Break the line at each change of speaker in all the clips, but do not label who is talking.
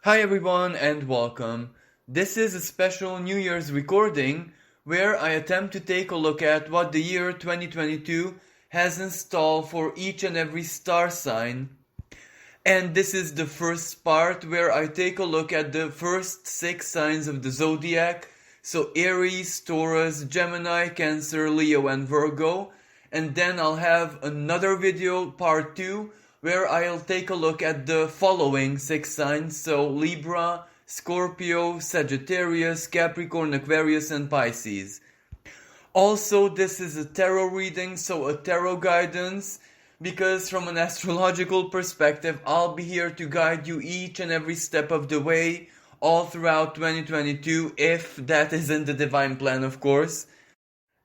Hi everyone and welcome. This is a special New Year's recording where I attempt to take a look at what the year 2022 has in store for each and every star sign. And this is the first part where I take a look at the first 6 signs of the zodiac. So Aries, Taurus, Gemini, Cancer, Leo and Virgo. And then I'll have another video, part 2, where I'll take a look at the following 6 signs. So Libra, Scorpio, Sagittarius, Capricorn, Aquarius and Pisces. Also, this is a tarot reading, so a tarot guidance, because from an astrological perspective, I'll be here to guide you each and every step of the way, all throughout 2022, if that is in the divine plan, of course.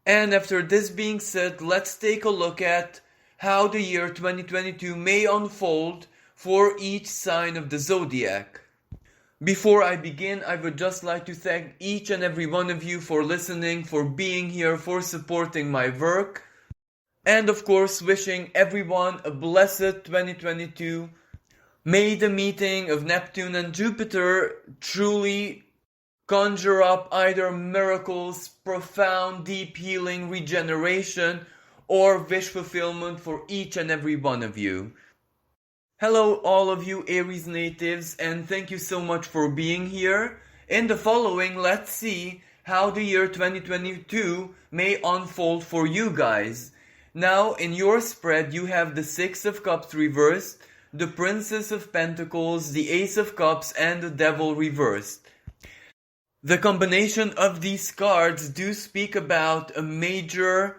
And after this being said, let's take a look at how the year 2022 may unfold for each sign of the zodiac. Before I begin, I would just like to thank each and every one of you for listening, for being here, for supporting my work, and of course wishing everyone a blessed 2022. May the meeting of Neptune and Jupiter truly conjure up either miracles, profound, deep healing, regeneration, or wish fulfillment for each and every one of you. Hello all of you Aries natives, and thank you so much for being here. In the following, let's see how the year 2022 may unfold for you guys. Now, in your spread, you have the Six of Cups reversed, the Princess of Pentacles, the Ace of Cups, and the Devil reversed. The combination of these cards do speak about a major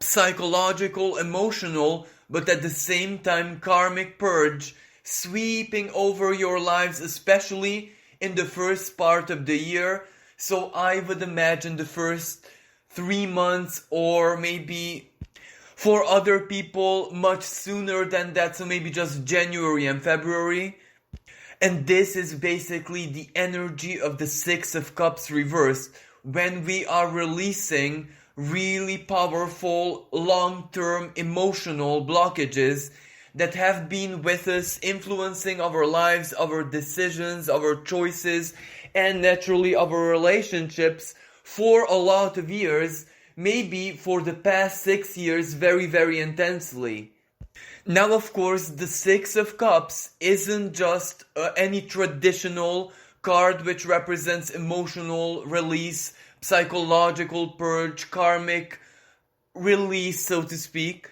psychological, emotional, but at the same time karmic purge sweeping over your lives, especially in the first part of the year. So I would imagine the first 3 months, or maybe for other people much sooner than that, so maybe just January and February. And this is basically the energy of the Six of Cups reversed, when we are releasing really powerful long-term emotional blockages that have been with us, influencing our lives, our decisions, our choices, and naturally our relationships for a lot of years, maybe for the past 6 years very, very intensely. Now, of course, the Six of Cups isn't just any traditional card which represents emotional release, psychological purge, karmic release, so to speak.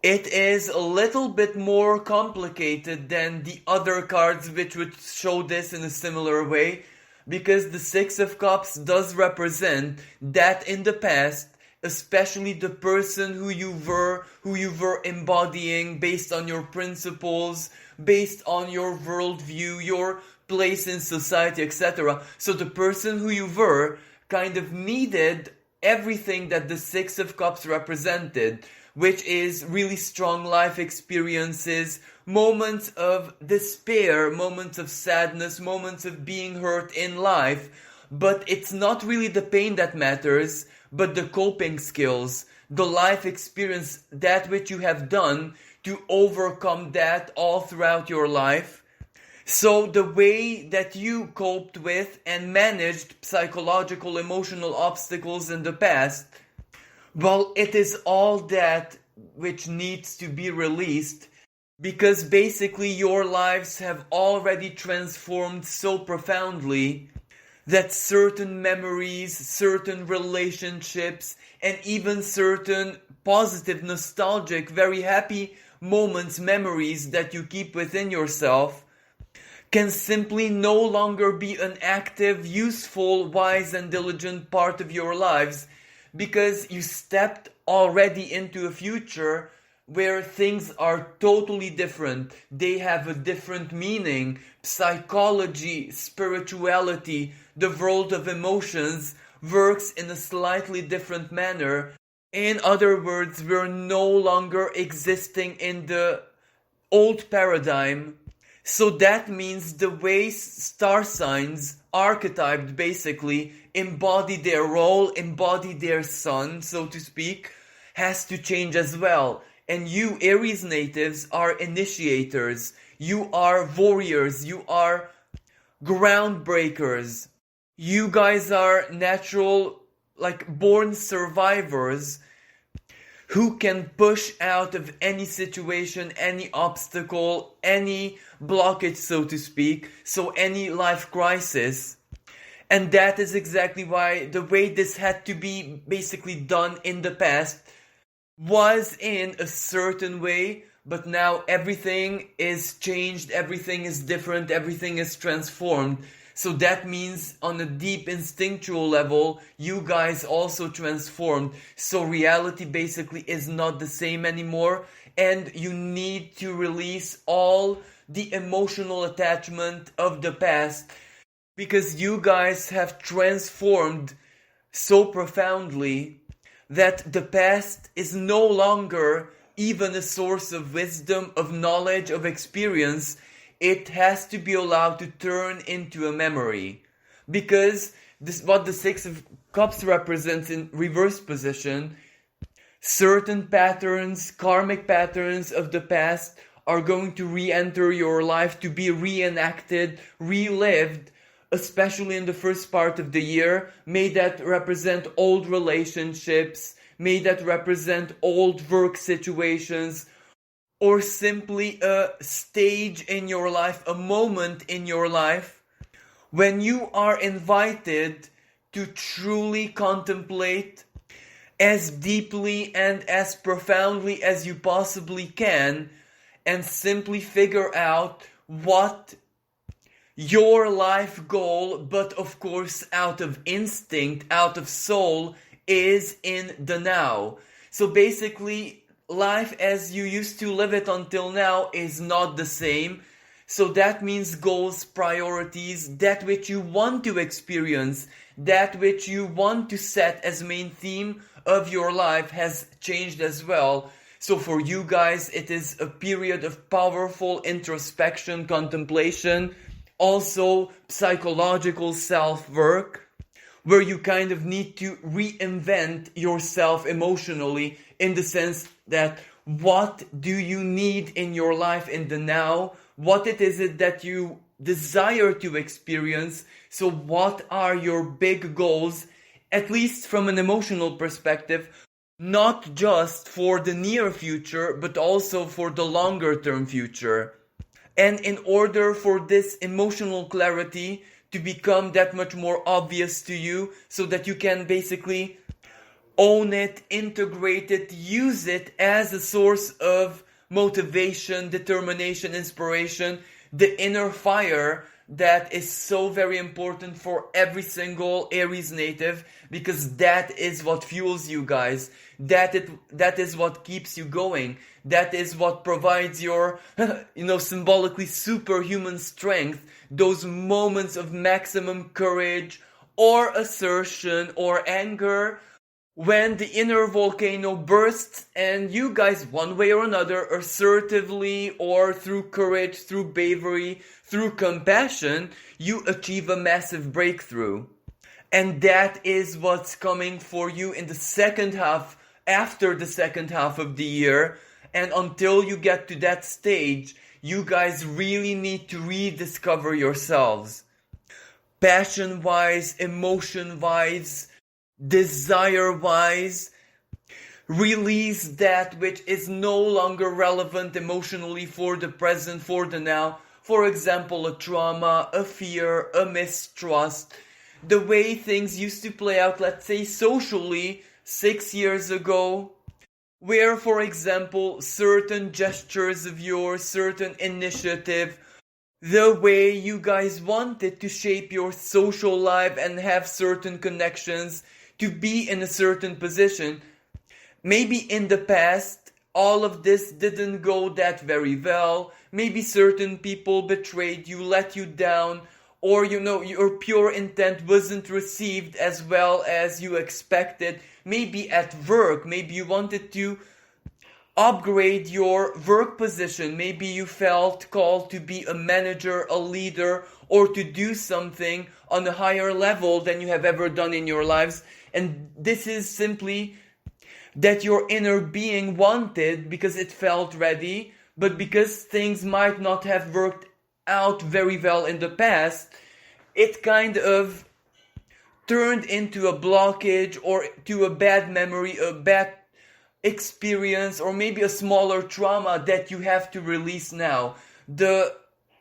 It is a little bit more complicated than the other cards which would show this in a similar way, because the Six of Cups does represent that in the past, especially the person who you were embodying based on your principles, based on your worldview, your place in society, etc. So the person who you were kind of needed everything that the Six of Cups represented, which is really strong life experiences, moments of despair, moments of sadness, moments of being hurt in life. But it's not really the pain that matters, but the coping skills, the life experience, that which you have done to overcome that all throughout your life. So the way that you coped with and managed psychological, emotional obstacles in the past, well, it is all that which needs to be released, because basically your lives have already transformed so profoundly that certain memories, certain relationships, and even certain positive, nostalgic, very happy moments, memories that you keep within yourself can simply no longer be an active, useful, wise, and diligent part of your lives, because you stepped already into a future where things are totally different. They have a different meaning. Psychology, spirituality, the world of emotions works in a slightly different manner. In other words, we're no longer existing in the old paradigm. So that means the way star signs, archetyped basically, embody their role, embody their sun, so to speak, has to change as well. And you, Aries natives, are initiators. You are warriors. You are groundbreakers. You guys are natural, born survivors who can push out of any situation, any obstacle, any blockage, so to speak, so any life crisis. And that is exactly why the way this had to be basically done in the past was in a certain way, but now everything is changed, everything is different, everything is transformed. So that means on a deep instinctual level, you guys also transformed. So reality basically is not the same anymore, and you need to release all the emotional attachment of the past, because you guys have transformed so profoundly that the past is no longer even a source of wisdom, of knowledge, of experience. It has to be allowed to turn into a memory. Because this, what the Six of Cups represents in reverse position, certain patterns, karmic patterns of the past are going to re-enter your life, to be reenacted, relived, especially in the first part of the year. May that represent old relationships, may that represent old work situations, or simply a stage in your life, a moment in your life, when you are invited to truly contemplate as deeply and as profoundly as you possibly can, and simply figure out what your life goal, but of course out of instinct, out of soul, is in the now. So basically, life as you used to live it until now is not the same. So that means goals, priorities, that which you want to experience, that which you want to set as main theme of your life has changed as well. So for you guys, it is a period of powerful introspection, contemplation, also psychological self-work, where you kind of need to reinvent yourself emotionally, in the sense that what do you need in your life in the now? What is it that you desire to experience? So what are your big goals, at least from an emotional perspective, not just for the near future, but also for the longer term future. And in order for this emotional clarity to become that much more obvious to you, so that you can basically own it, integrate it, use it as a source of motivation, determination, inspiration, the inner fire that is so very important for every single Aries native, because that is what fuels you guys. That is what keeps you going. That is what provides your, symbolically superhuman strength, those moments of maximum courage or assertion or anger, when the inner volcano bursts and you guys, one way or another, assertively or through courage, through bravery, through compassion, you achieve a massive breakthrough. And that is what's coming for you in the second half, after the second half of the year. And until you get to that stage, you guys really need to rediscover yourselves. Passion-wise, emotion-wise, desire-wise, release that which is no longer relevant emotionally for the present, for the now. For example, a trauma, a fear, a mistrust, the way things used to play out, let's say socially, 6 years ago, where, for example, certain gestures of yours, certain initiative, the way you guys wanted to shape your social life and have certain connections, to be in a certain position. Maybe in the past, all of this didn't go that very well. Maybe certain people betrayed you, let you down, or your pure intent wasn't received as well as you expected. Maybe at work, maybe you wanted to upgrade your work position. Maybe you felt called to be a manager, a leader, or to do something on a higher level than you have ever done in your lives. And this is simply that your inner being wanted because it felt ready, but because things might not have worked out very well in the past, it kind of turned into a blockage or to a bad memory, a bad experience, or maybe a smaller trauma that you have to release now. The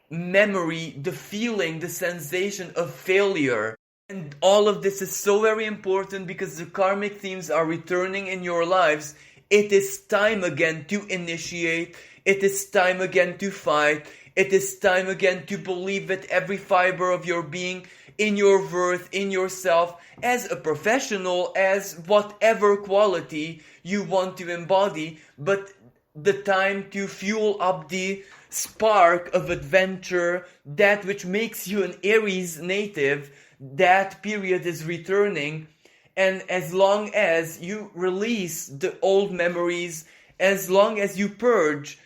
memory, the feeling, the sensation of failure. And all of this is so very important because the karmic themes are returning in your lives. It is time again to initiate. It is time again to fight. It is time again to believe with every fiber of your being in your worth, in yourself, as a professional, as whatever quality you want to embody. But the time to fuel up the spark of adventure, that which makes you an Aries native, that period is returning. And as long as you release the old memories, as long as you purge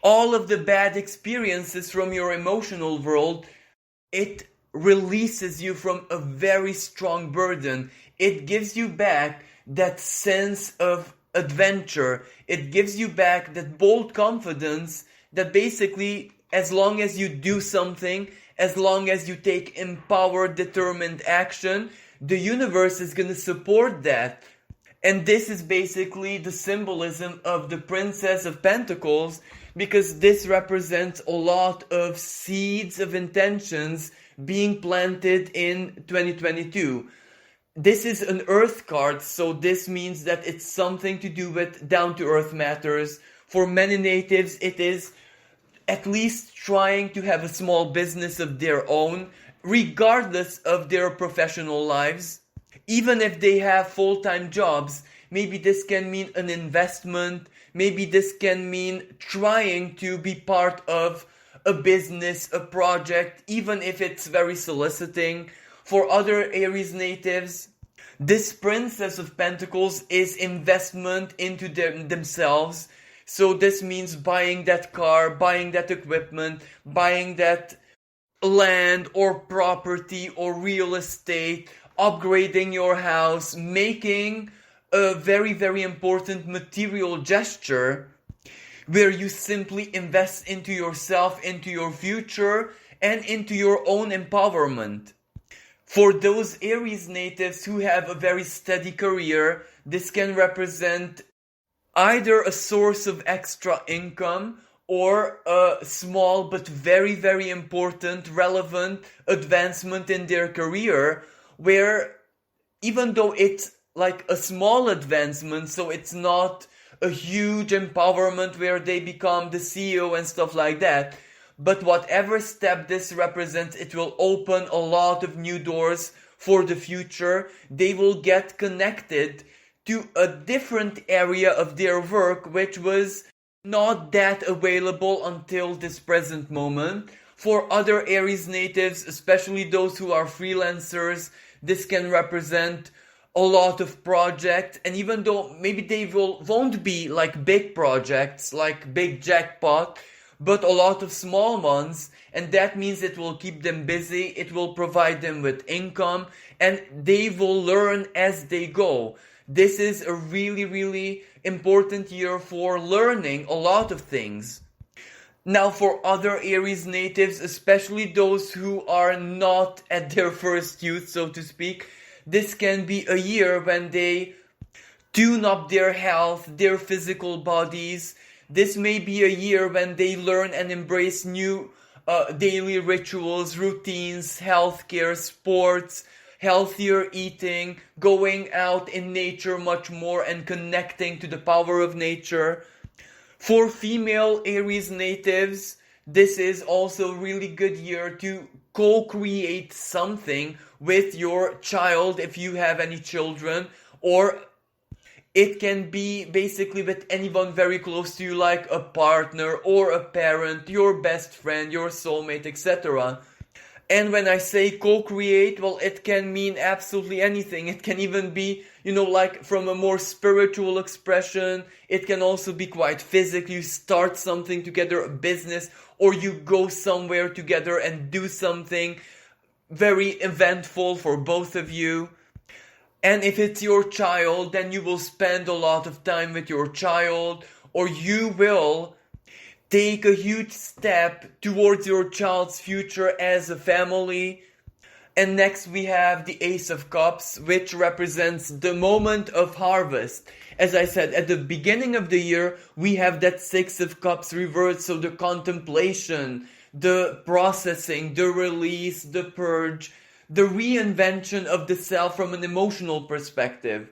all of the bad experiences from your emotional world, it releases you from a very strong burden. It gives you back that sense of adventure. It gives you back that bold confidence that basically, as long as you do something, as long as you take empowered, determined action, the universe is going to support that. And this is basically the symbolism of the Princess of Pentacles, because this represents a lot of seeds of intentions being planted in 2022. This is an earth card, so this means that it's something to do with down-to-earth matters. For many natives, it is at least trying to have a small business of their own, regardless of their professional lives. Even if they have full-time jobs, maybe this can mean an investment, maybe this can mean trying to be part of a business, a project, even if it's very soliciting. For other Aries natives, this Princess of Pentacles is investment into themselves. So this means buying that car, buying that equipment, buying that land or property or real estate, upgrading your house, making a very, very important material gesture where you simply invest into yourself, into your future, and into your own empowerment. For those Aries natives who have a very steady career, this can represent either a source of extra income or a small but very, very important, relevant advancement in their career, where even though it's like a small advancement, so it's not a huge empowerment where they become the CEO and stuff like that, but whatever step this represents, it will open a lot of new doors for the future. They will get connected to a different area of their work, which was not that available until this present moment. For other Aries natives, especially those who are freelancers, this can represent a lot of projects, and even though maybe they won't be like big projects, like big jackpot, but a lot of small ones, and that means it will keep them busy, it will provide them with income, and they will learn as they go. This is a really, really important year for learning a lot of things. Now, for other Aries natives, especially those who are not at their first youth, so to speak, this can be a year when they tune up their health, their physical bodies. This may be a year when they learn and embrace new daily rituals, routines, healthcare, sports, healthier eating, going out in nature much more and connecting to the power of nature. For female Aries natives, this is also a really good year to co-create something with your child if you have any children, or it can be basically with anyone very close to you, like a partner or a parent, your best friend, your soulmate, etc. And when I say co-create, well, it can mean absolutely anything. It can even be, like from a more spiritual expression. It can also be quite physical. You start something together, a business, or you go somewhere together and do something very eventful for both of you. And if it's your child, then you will spend a lot of time with your child, or you will take a huge step towards your child's future as a family. And next we have the Ace of Cups, which represents the moment of harvest. As I said, at the beginning of the year, we have that Six of Cups reversed, so the contemplation, the processing, the release, the purge, the reinvention of the self from an emotional perspective.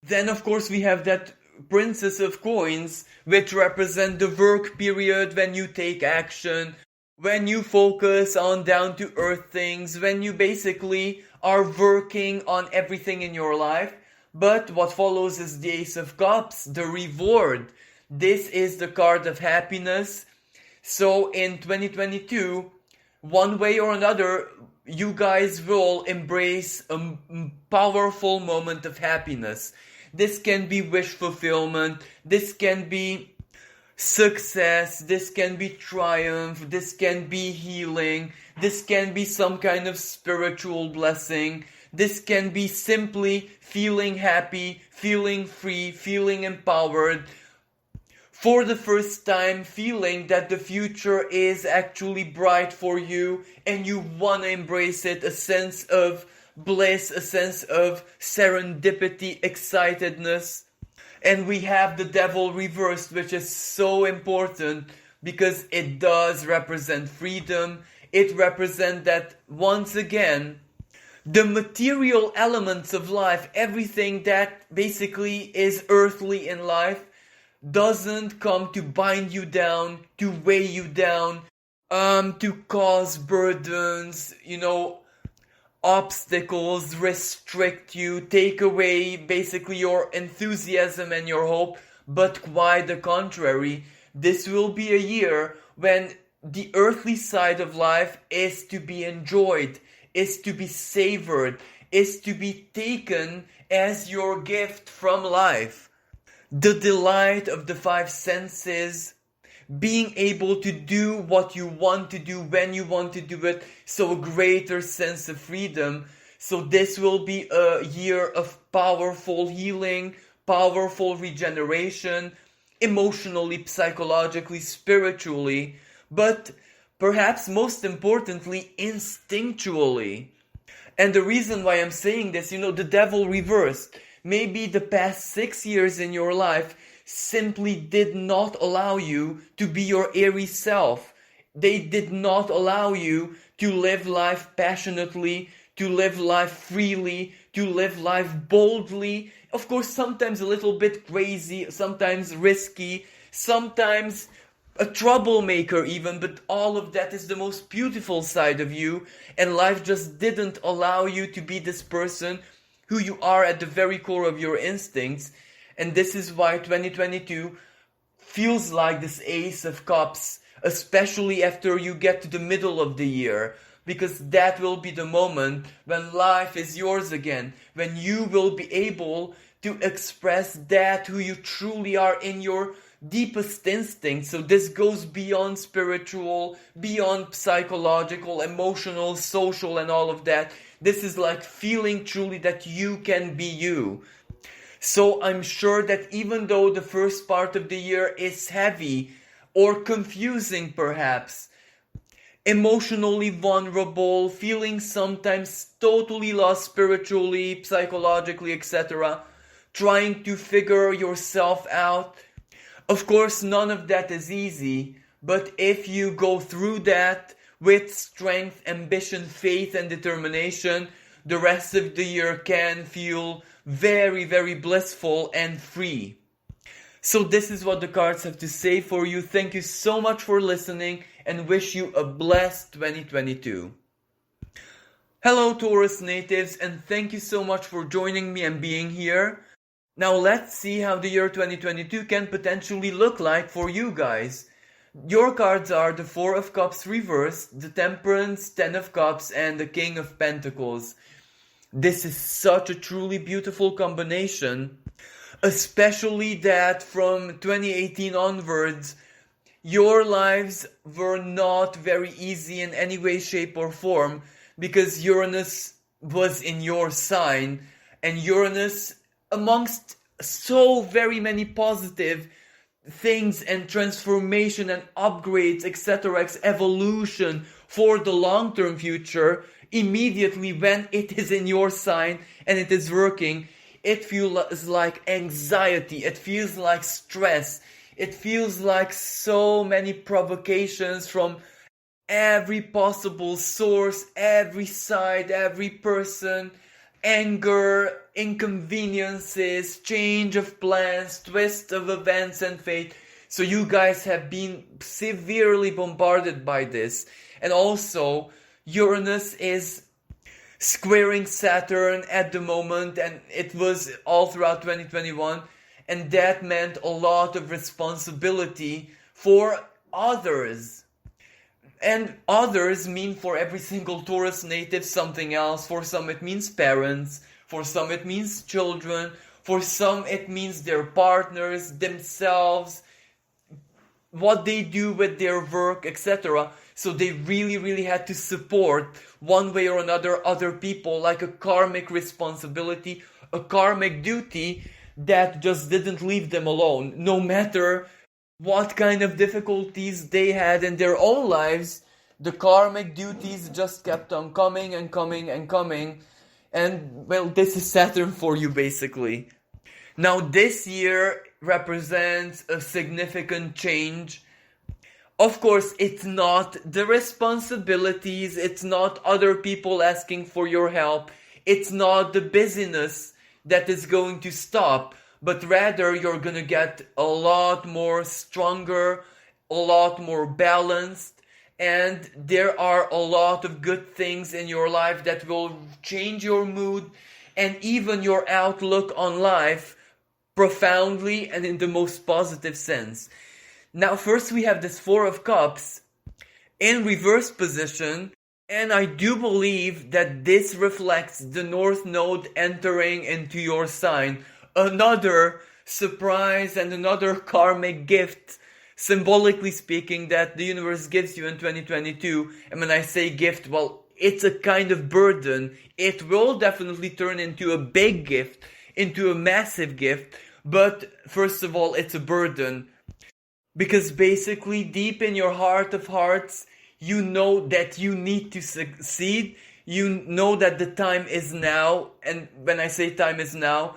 Then, of course, we have that Princess of Coins, which represent the work period when you take action, when you focus on down to earth things, when you basically are working on everything in your life. But what follows is the Ace of Cups, the reward. This is the card of happiness. So in 2022, one way or another, you guys will embrace a powerful moment of happiness. This can be wish fulfillment, this can be success, this can be triumph, this can be healing, this can be some kind of spiritual blessing, this can be simply feeling happy, feeling free, feeling empowered, for the first time feeling that the future is actually bright for you and you want to embrace it, a sense of bliss, a sense of serendipity, excitedness. And we have the Devil reversed, which is so important because it does represent freedom. It represents that, once again, the material elements of life, everything that basically is earthly in life, doesn't come to bind you down, to weigh you down, to cause burdens, obstacles, restrict you, take away basically your enthusiasm and your hope, but quite the contrary. This will be a year when the earthly side of life is to be enjoyed, is to be savored, is to be taken as your gift from life. The delight of the five senses, being able to do what you want to do when you want to do it, so a greater sense of freedom. So this will be a year of powerful healing, powerful regeneration, emotionally, psychologically, spiritually, but perhaps most importantly, instinctually. And the reason why I'm saying this, the Devil reversed. Maybe the past 6 years in your life simply did not allow you to be your Aries self. They did not allow you to live life passionately, to live life freely, to live life boldly. Of course, sometimes a little bit crazy, sometimes risky, sometimes a troublemaker even, but all of that is the most beautiful side of you, and life just didn't allow you to be this person who you are at the very core of your instincts. And this is why 2022 feels like this Ace of Cups, especially after you get to the middle of the year, because that will be the moment when life is yours again, when you will be able to express that who you truly are in your deepest instinct. So this goes beyond spiritual, beyond psychological, emotional, social, and all of that. This is like feeling truly that you can be you. So I'm sure that even though the first part of the year is heavy or confusing perhaps, emotionally vulnerable, feeling sometimes totally lost spiritually, psychologically, etc., trying to figure yourself out, of course none of that is easy, but if you go through that with strength, ambition, faith, and determination, the rest of the year can feel very, very blissful and free. So this is what the cards have to say for you. Thank you so much for listening and wish you a blessed 2022. Hello Taurus natives, and thank you so much for joining me and being here. Now let's see how the year 2022 can potentially look like for you guys. Your cards are the Four of Cups reversed, the Temperance, Ten of Cups, and the King of Pentacles. This is such a truly beautiful combination, especially that from 2018 onwards, your lives were not very easy in any way, shape, or form, because Uranus was in your sign, and Uranus, amongst so very many positive things and transformation and upgrades, etc., evolution, for the long-term future, immediately when it is in your sign and it is working, it feels like anxiety, it feels like stress, it feels like so many provocations from every possible source, every side, every person, anger, inconveniences, change of plans, twist of events and fate. So you guys have been severely bombarded by this. And also, Uranus is squaring Saturn at the moment, and it was all throughout 2021, and that meant a lot of responsibility for others. And others mean for every single Taurus native something else. For some it means parents, for some it means children, for some it means their partners, themselves, what they do with their work, etc. So they really had to support one way or another other people, like a karmic responsibility, a karmic duty that just didn't leave them alone. No matter what kind of difficulties they had in their own lives, the karmic duties just kept on coming and coming and coming. And well, this is Saturn for you basically. Now this year represents a significant change. Of course, it's not the responsibilities, it's not other people asking for your help, it's not the busyness that is going to stop, but rather you're gonna get a lot more stronger, a lot more balanced, and there are a lot of good things in your life that will change your mood and even your outlook on life profoundly and in the most positive sense. Now first we have this Four of Cups in reverse position, and I do believe that this reflects the North Node entering into your sign. Another surprise and another karmic gift, symbolically speaking, that the universe gives you in 2022. And when I say gift, well, it's a kind of burden. It will definitely turn into a big gift, into a massive gift. But first of all, it's a burden. Because basically, deep in your heart of hearts, you know that you need to succeed. You know that the time is now. And when I say time is now,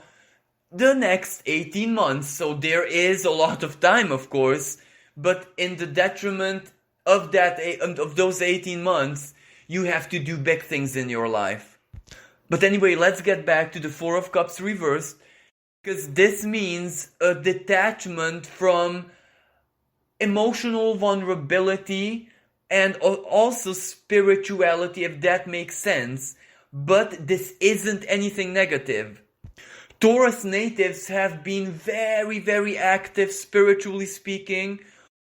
the next 18 months. So there is a lot of time, of course. But in the detriment of those 18 months, you have to do big things in your life. But anyway, let's get back to the Four of Cups reversed. Because this means a detachment from emotional vulnerability and also spirituality, if that makes sense. But this isn't anything negative. Taurus natives have been very active, spiritually speaking,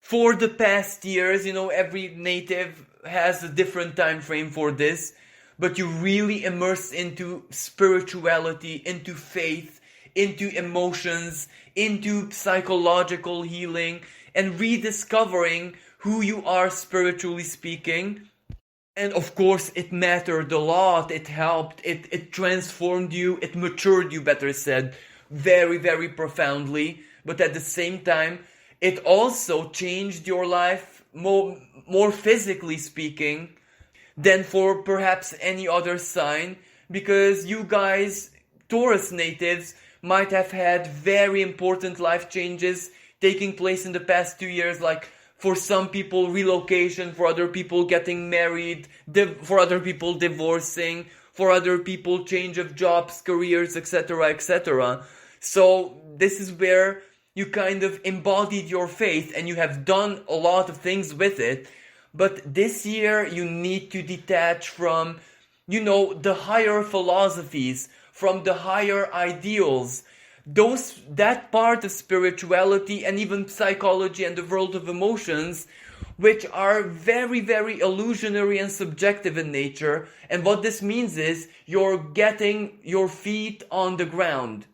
for the past years. You know, every native has a different time frame for this. But you really immerse into spirituality, into faith, into emotions, into psychological healing, and rediscovering who you are spiritually speaking. And of course, it mattered a lot, it helped, it transformed you, it matured you, better said, very profoundly. But at the same time, it also changed your life more physically speaking than for perhaps any other sign, because you guys, Taurus natives, might have had very important life changes taking place in the past 2 years, like for some people relocation, for other people getting married, for other people divorcing, for other people change of jobs, careers, etc. So this is where you kind of embodied your faith and you have done a lot of things with it. But this year you need to detach from, the higher philosophies, from the higher ideals, that part of spirituality and even psychology and the world of emotions, which are very illusionary and subjective in nature. And what this means is you're getting your feet on the ground.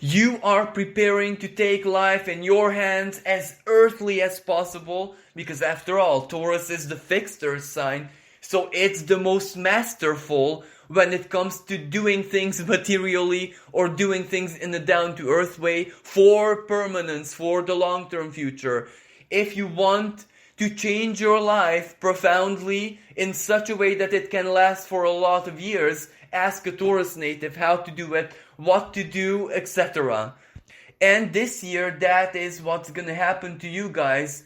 You are preparing to take life in your hands as earthly as possible, because after all, Taurus is the fixer sign, so it's the most masterful when it comes to doing things materially or doing things in a down-to-earth way for permanence, for the long-term future. If you want to change your life profoundly in such a way that it can last for a lot of years, ask a Taurus native how to do it, what to do, etc. And this year, that is what's gonna happen to you guys.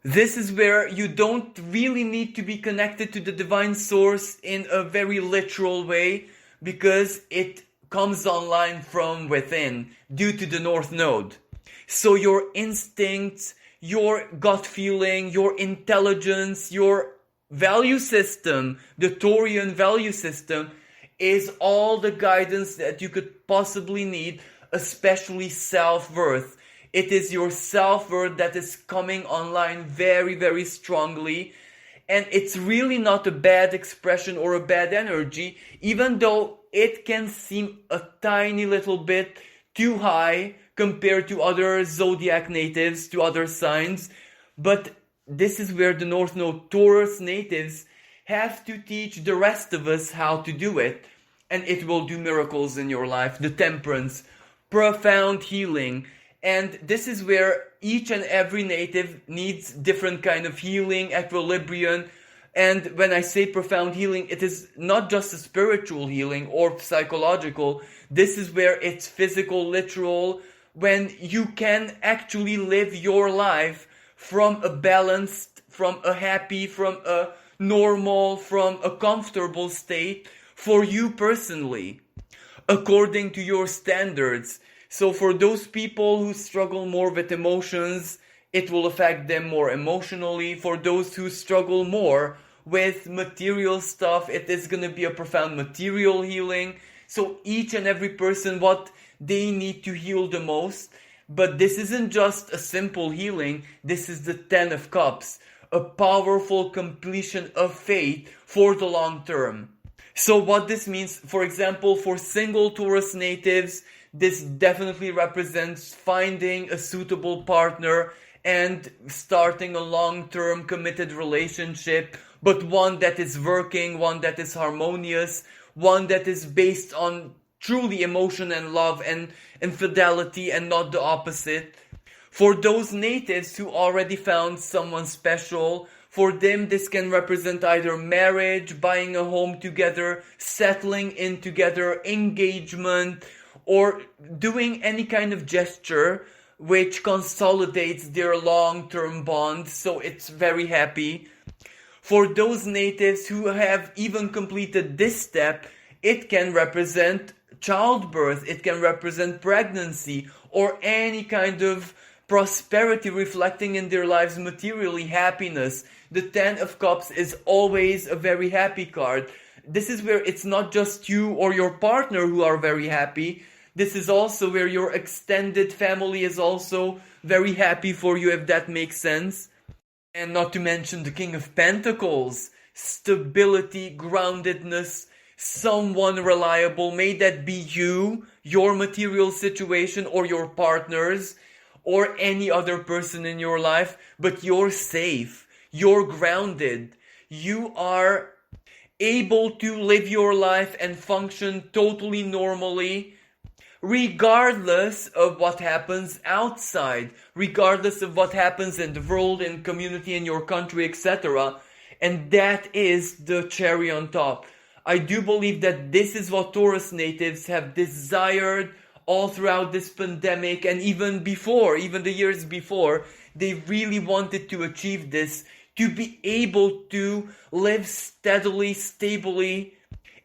This is where you don't really need to be connected to the divine source in a very literal way, because it comes online from within due to the North Node. So your instincts, your gut feeling, your intelligence, your value system, the Taurian value system, is all the guidance that you could possibly need, especially self-worth. It is your self-worth that is coming online very, very strongly. And it's really not a bad expression or a bad energy, even though it can seem a tiny little bit too high compared to other zodiac natives, to other signs. But this is where the North Node Taurus natives have to teach the rest of us how to do it. And it will do miracles in your life. The temperance, profound healing. And this is where each and every native needs different kind of healing, equilibrium. And when I say profound healing, it is not just a spiritual healing or psychological. This is where it's physical, literal, when you can actually live your life from a balanced, from a happy, from a normal, from a comfortable state for you personally, according to your standards. So for those people who struggle more with emotions, it will affect them more emotionally. For those who struggle more with material stuff, it is going to be a profound material healing. So each and every person, what they need to heal the most. But this isn't just a simple healing. This is the 10 of Cups, a powerful completion of fate for the long term. So what this means, for example, for single Taurus natives, this definitely represents finding a suitable partner and starting a long-term committed relationship, but one that is working, one that is harmonious, one that is based on truly emotion and love and fidelity, and not the opposite. For those natives who already found someone special, for them this can represent either marriage, buying a home together, settling in together, engagement, or doing any kind of gesture which consolidates their long-term bond, so it's very happy. For those natives who have even completed this step, it can represent childbirth, it can represent pregnancy, or any kind of prosperity reflecting in their lives materially, happiness. The 10 of Cups is always a very happy card. This is where it's not just you or your partner who are very happy. This is also where your extended family is also very happy for you, if that makes sense. And not to mention the King of Pentacles, stability, groundedness, someone reliable. May that be you, your material situation, or your partners, or any other person in your life, but you're safe, you're grounded, you are able to live your life and function totally normally, regardless of what happens outside, regardless of what happens in the world, in community, in your country, etc. And that is the cherry on top. I do believe that this is what Taurus natives have desired all throughout this pandemic, and even before, even the years before. They really wanted to achieve this, to be able to live steadily, stably,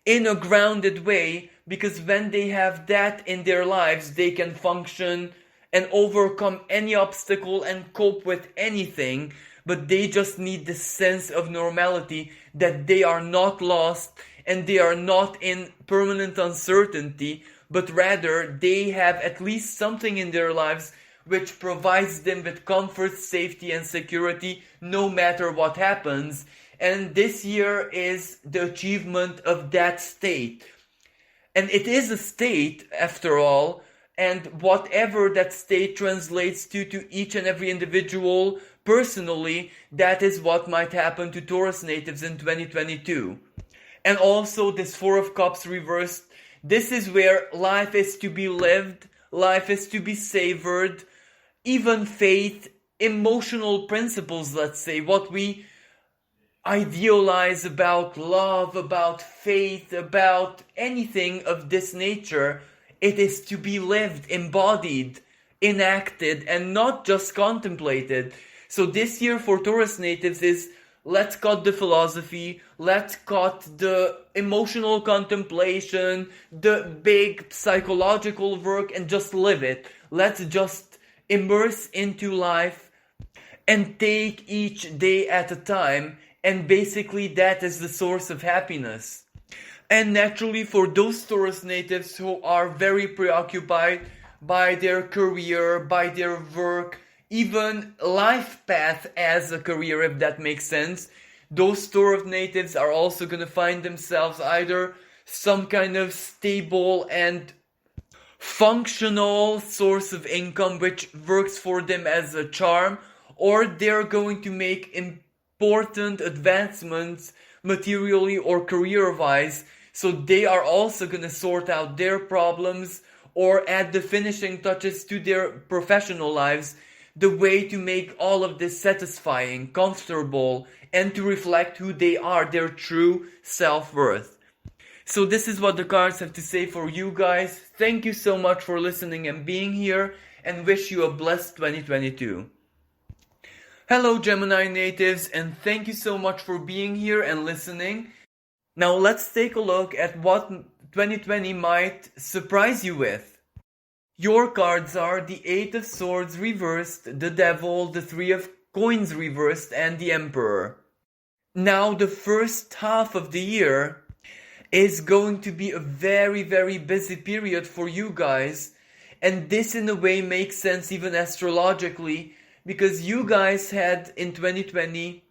in a grounded way, because when they have that in their lives, they can function and overcome any obstacle and cope with anything. But they just need the sense of normality, that they are not lost and they are not in permanent uncertainty, but rather they have at least something in their lives which provides them with comfort, safety, and security no matter what happens. And this year is the achievement of that state. And it is a state, after all, and whatever that state translates to each and every individual personally, that is what might happen to Taurus natives in 2022. And also this Four of Cups reversed, this is where life is to be lived, life is to be savored, even faith emotional principles, let's say, what we idealize about love, about faith, about anything of this nature, it is to be lived, embodied, enacted, and not just contemplated. So this year for Taurus natives is, let's cut the philosophy, let's cut the emotional contemplation, the big psychological work, and just live it. Let's just immerse into life and take each day at a time, and basically that is the source of happiness. And naturally for those Taurus natives who are very preoccupied by their career, by their work, even life path as a career, if that makes sense, those Taurus natives are also going to find themselves either some kind of stable and functional source of income which works for them as a charm, or they're going to make important advancements materially or career-wise, so they are also going to sort out their problems or add the finishing touches to their professional lives, the way to make all of this satisfying, comfortable, and to reflect who they are, their true self-worth. So this is what the cards have to say for you guys. Thank you so much for listening and being here, and wish you a blessed 2022. Hello Gemini natives, and thank you so much for being here and listening. Now let's take a look at what 2020 might surprise you with. Your cards are the Eight of Swords reversed, the Devil, the Three of Coins reversed, and the Emperor. Now the first half of the year is going to be a very, very busy period for you guys, and this in a way makes sense even astrologically, because you guys had in 2020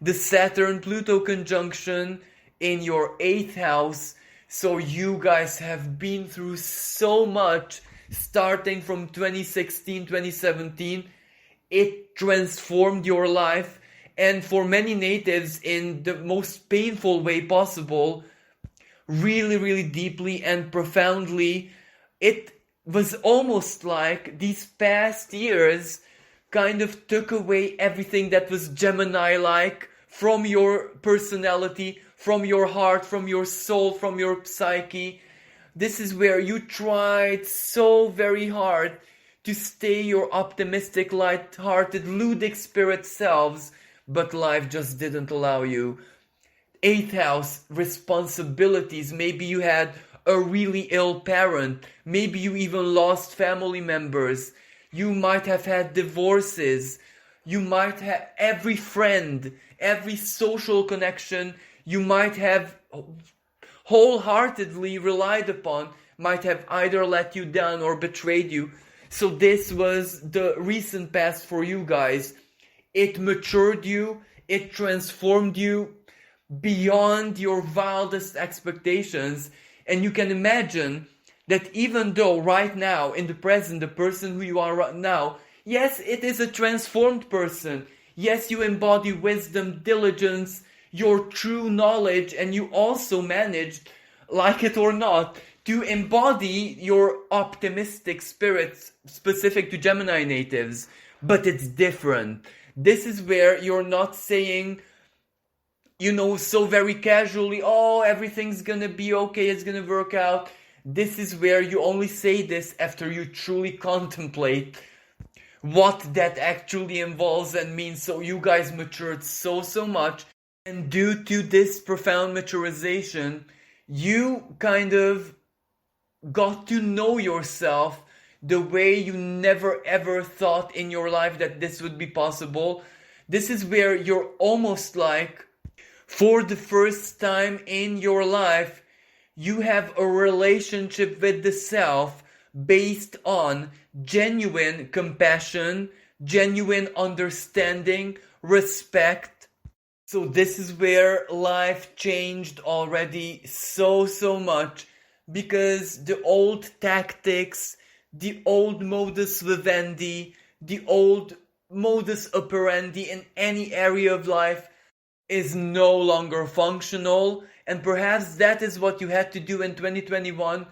the Saturn-Pluto conjunction in your 8th house, so you guys have been through so much starting from 2016, 2017. It transformed your life, and for many natives in the most painful way possible, really, really deeply and profoundly. It was almost like these past years kind of took away everything that was Gemini-like from your personality, from your heart, from your soul, from your psyche. This is where you tried so very hard to stay your optimistic, light-hearted, ludic spirit selves, but life just didn't allow you. 8th house, responsibilities. Maybe you had a really ill parent. Maybe you even lost family members. You might have had divorces. You might have every friend, every social connection you might have wholeheartedly relied upon might have either let you down or betrayed you. So this was the recent past for you guys. It matured you. It transformed you beyond your wildest expectations. And you can imagine that even though right now, in the present, the person who you are right now, yes, it is a transformed person. Yes, you embody wisdom, diligence, your true knowledge, and you also managed, like it or not, to embody your optimistic spirits specific to Gemini natives. But it's different. This is where you're not saying, so very casually, oh, everything's gonna be okay, it's gonna work out. This is where you only say this after you truly contemplate what that actually involves and means. So you guys matured so much. And due to this profound maturization, you kind of got to know yourself the way you never ever thought in your life that this would be possible. This is where you're almost like, for the first time in your life, you have a relationship with the self based on genuine compassion, genuine understanding, respect. So this is where life changed already so much, because the old tactics, the old modus vivendi, the old modus operandi in any area of life is no longer functional. And perhaps that is what you had to do in 2021.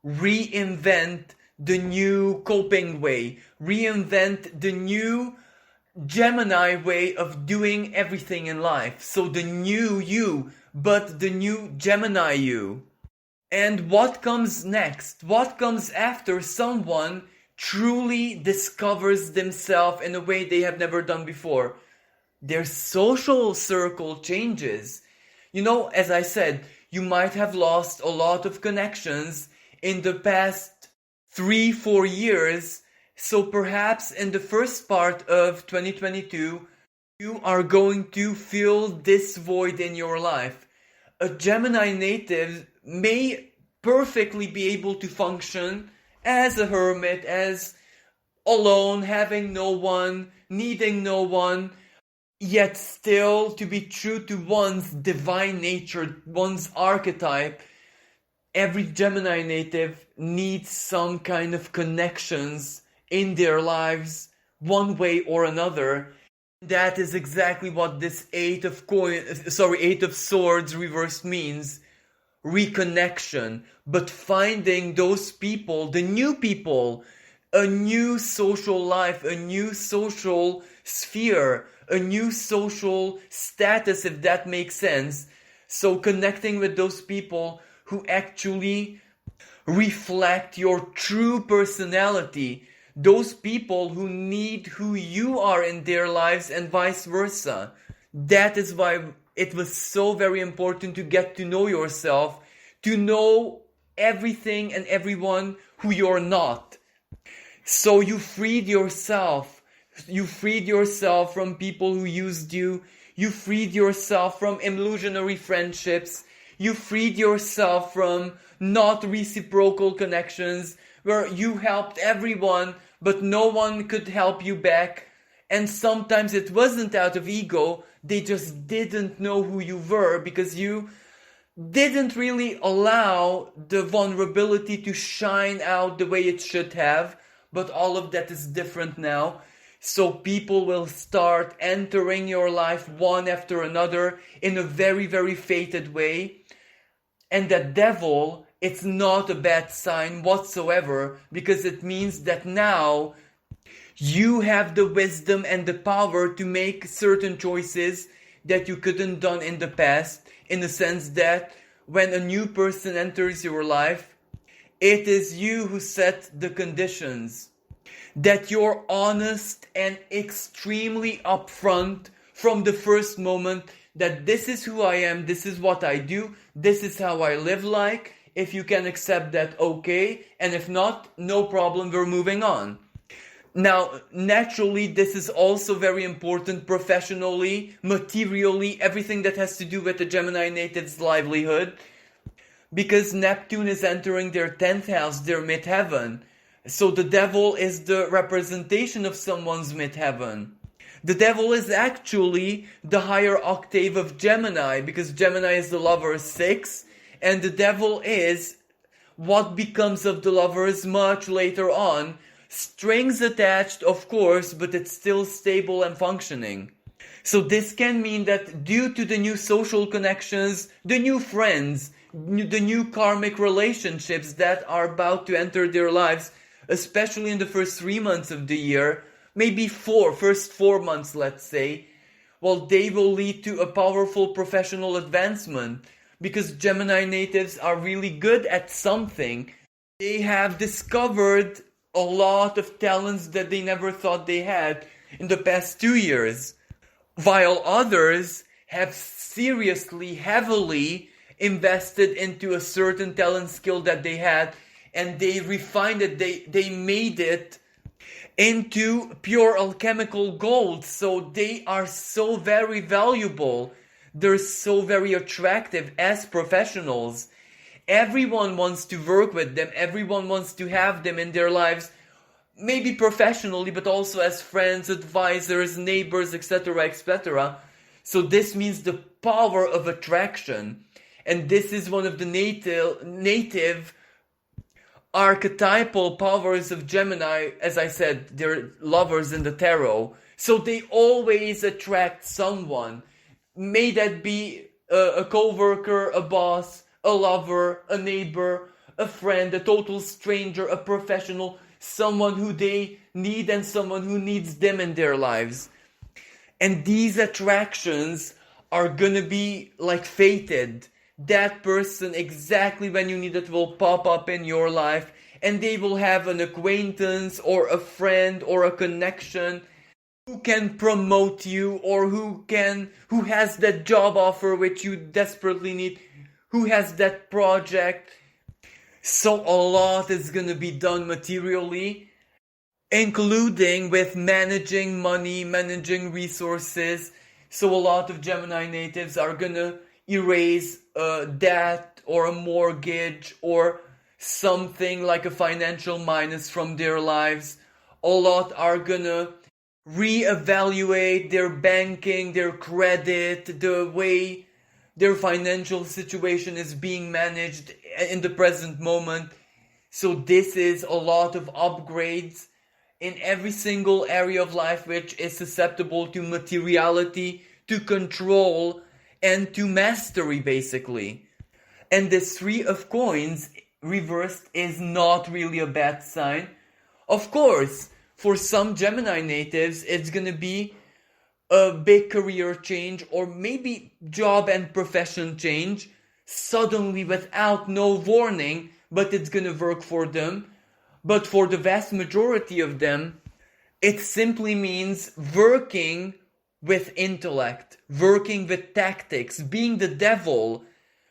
Reinvent the new coping way. Reinvent the new Gemini way of doing everything in life. So the new you, but the new Gemini you. And what comes next? What comes after someone truly discovers themselves in a way they have never done before? Their social circle changes. You know, as I said, you might have lost a lot of connections in the past 3-4 years. So perhaps in the first part of 2022, you are going to fill this void in your life. A Gemini native may perfectly be able to function as a hermit, as alone, having no one, needing no one, yet still to be true to one's divine nature, one's archetype. Every Gemini native needs some kind of connections in their lives, one way or another. That is exactly what this Eight of Swords reversed means. Reconnection, but finding those people, the new people, a new social life, a new social sphere, a new social status, if that makes sense. So connecting with those people who actually reflect your true personality, those people who need who you are in their lives and vice versa. That is why it was so very important to get to know yourself, to know everything and everyone who you're not. So you freed yourself. You freed yourself from people who used you. You freed yourself from illusionary friendships. You freed yourself from not reciprocal connections where you helped everyone but no one could help you back. And sometimes it wasn't out of ego, they just didn't know who you were because you didn't really allow the vulnerability to shine out the way it should have. But all of that is different now. So people will start entering your life one after another in a very, very fated way. And the devil, it's not a bad sign whatsoever, because it means that now you have the wisdom and the power to make certain choices that you couldn't done in the past, in the sense that when a new person enters your life, it is you who set the conditions. That you're honest and extremely upfront from the first moment that this is who I am, this is what I do, this is how I live like. If you can accept that, okay, and if not, no problem, we're moving on. Now, naturally, this is also very important professionally, materially, everything that has to do with the Gemini native's livelihood, because Neptune is entering their 10th house, their midheaven. So the devil is the representation of someone's midheaven. The devil is actually the higher octave of Gemini, because Gemini is the lover's 6, and the devil is what becomes of the lovers much later on. Strings attached, of course, but it's still stable and functioning. So this can mean that due to the new social connections, the new friends, the new karmic relationships that are about to enter their lives, especially in the first 3 months of the year, maybe first 4 months, let's say, well, they will lead to a powerful professional advancement, because Gemini natives are really good at something. They have discovered a lot of talents that they never thought they had in the past 2 years, while others have seriously, heavily invested into a certain talent skill that they had, and they refined it, they made it into pure alchemical gold. So they are so very valuable. They're so very attractive as professionals. Everyone wants to work with them. Everyone wants to have them in their lives. Maybe professionally, but also as friends, advisors, neighbors, etc., etc. So this means the power of attraction. And this is one of the native archetypal powers of Gemini. As I said, they're lovers in the tarot. So they always attract someone. May that be a co-worker, a boss, a lover, a neighbor, a friend, a total stranger, a professional, someone who they need and someone who needs them in their lives. And these attractions are gonna be like fated. That person, exactly when you need it, will pop up in your life, and they will have an acquaintance or a friend or a connection who can promote you, or who has that job offer which you desperately need, who has that project. So a lot is gonna be done materially, including with managing money, managing resources. So a lot of Gemini natives are gonna erase a debt or a mortgage or something like a financial minus from their lives. A lot are gonna reevaluate their banking, their credit, the way their financial situation is being managed in the present moment. So this is a lot of upgrades in every single area of life which is susceptible to materiality, to control, and to mastery, basically. And this Three of Coins reversed is not really a bad sign. Of course, for some Gemini natives, it's gonna be a big career change, or maybe job and profession change, suddenly without no warning, but it's gonna work for them. But for the vast majority of them, it simply means working with intellect, working with tactics, being the devil,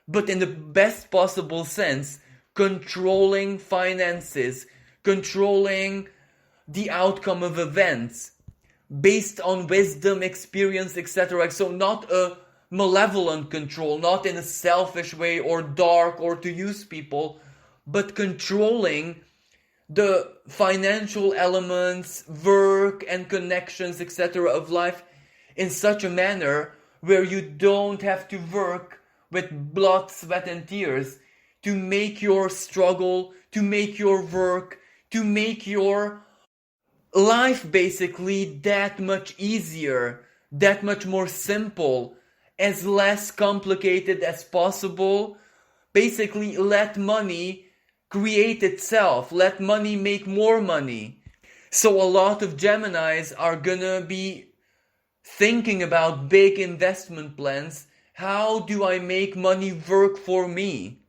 but in the best possible sense, controlling finances, controlling the outcome of events based on wisdom, experience, etc. So not a malevolent control, not in a selfish way or dark or to use people, but controlling the financial elements, work and connections, etc. of life in such a manner where you don't have to work with blood, sweat and tears to make your struggle, to make your work, to make your life basically that much easier, that much more simple, as less complicated as possible. Basically, let money create itself, let money make more money. So a lot of Geminis are gonna be thinking about big investment plans. How do I make money work for me?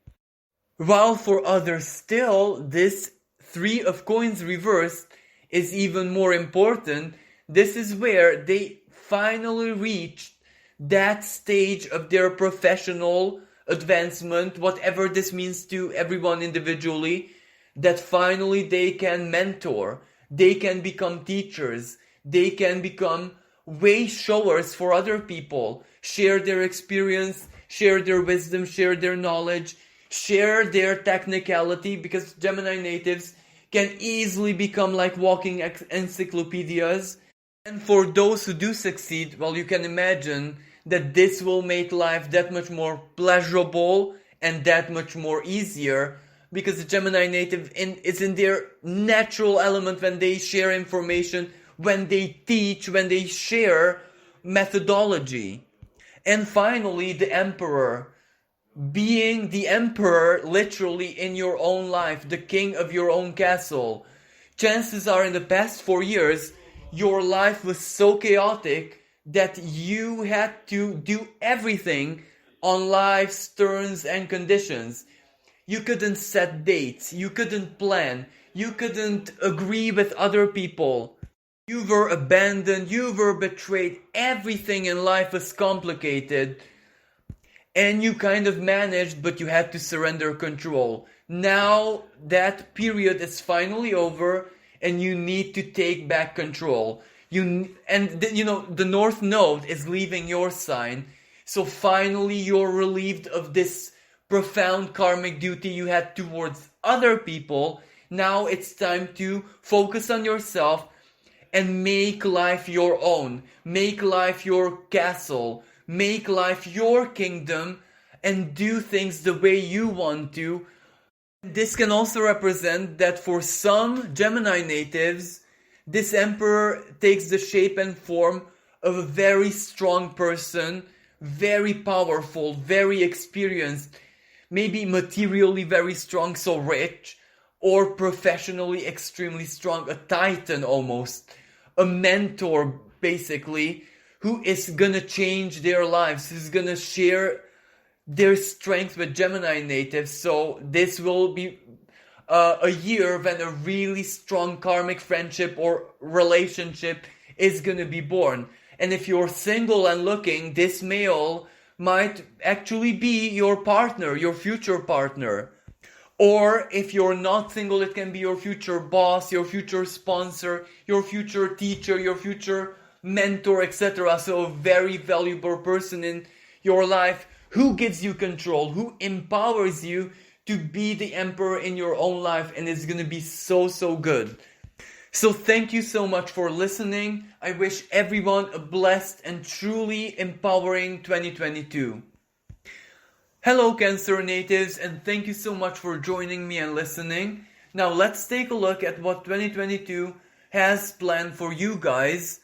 While for others still, this Three of Coins reversed is even more important. This is where they finally reached that stage of their professional advancement, whatever this means to everyone individually, that finally they can mentor, they can become teachers, they can become way showers for other people, share their experience, share their wisdom, share their knowledge, share their technicality, because Gemini natives can easily become like walking encyclopedias. And for those who do succeed, well, you can imagine that this will make life that much more pleasurable and that much more easier, because the Gemini native is in their natural element when they share information, when they teach, when they share methodology. And finally, the Emperor. Being the emperor literally in your own life, the king of your own castle. Chances are in the past 4 years, your life was so chaotic that you had to do everything on life's terms and conditions. You couldn't set dates, you couldn't plan, you couldn't agree with other people. You were abandoned, you were betrayed, everything in life was complicated. And you kind of managed, but you had to surrender control. Now that period is finally over, and you need to take back control. The North Node is leaving your sign, so finally you're relieved of this profound karmic duty you had towards other people. Now it's time to focus on yourself and make life your own. Make life your castle. Make life your kingdom and do things the way you want to. This can also represent that for some Gemini natives, this emperor takes the shape and form of a very strong person, very powerful, very experienced, maybe materially very strong, so rich, or professionally extremely strong, a titan almost, a mentor basically, who is gonna change their lives, who's gonna share their strength with Gemini natives. So this will be a year when a really strong karmic friendship or relationship is gonna be born. And if you're single and looking, this male might actually be your partner, your future partner. Or if you're not single, it can be your future boss, your future sponsor, your future teacher, your future mentor, etc. So a very valuable person in your life who gives you control, who empowers you to be the emperor in your own life, and it's gonna be so, so good. So thank you so much for listening. I wish everyone a blessed and truly empowering 2022. Hello Cancer natives, and thank you so much for joining me and listening. Now let's take a look at what 2022 has planned for you guys.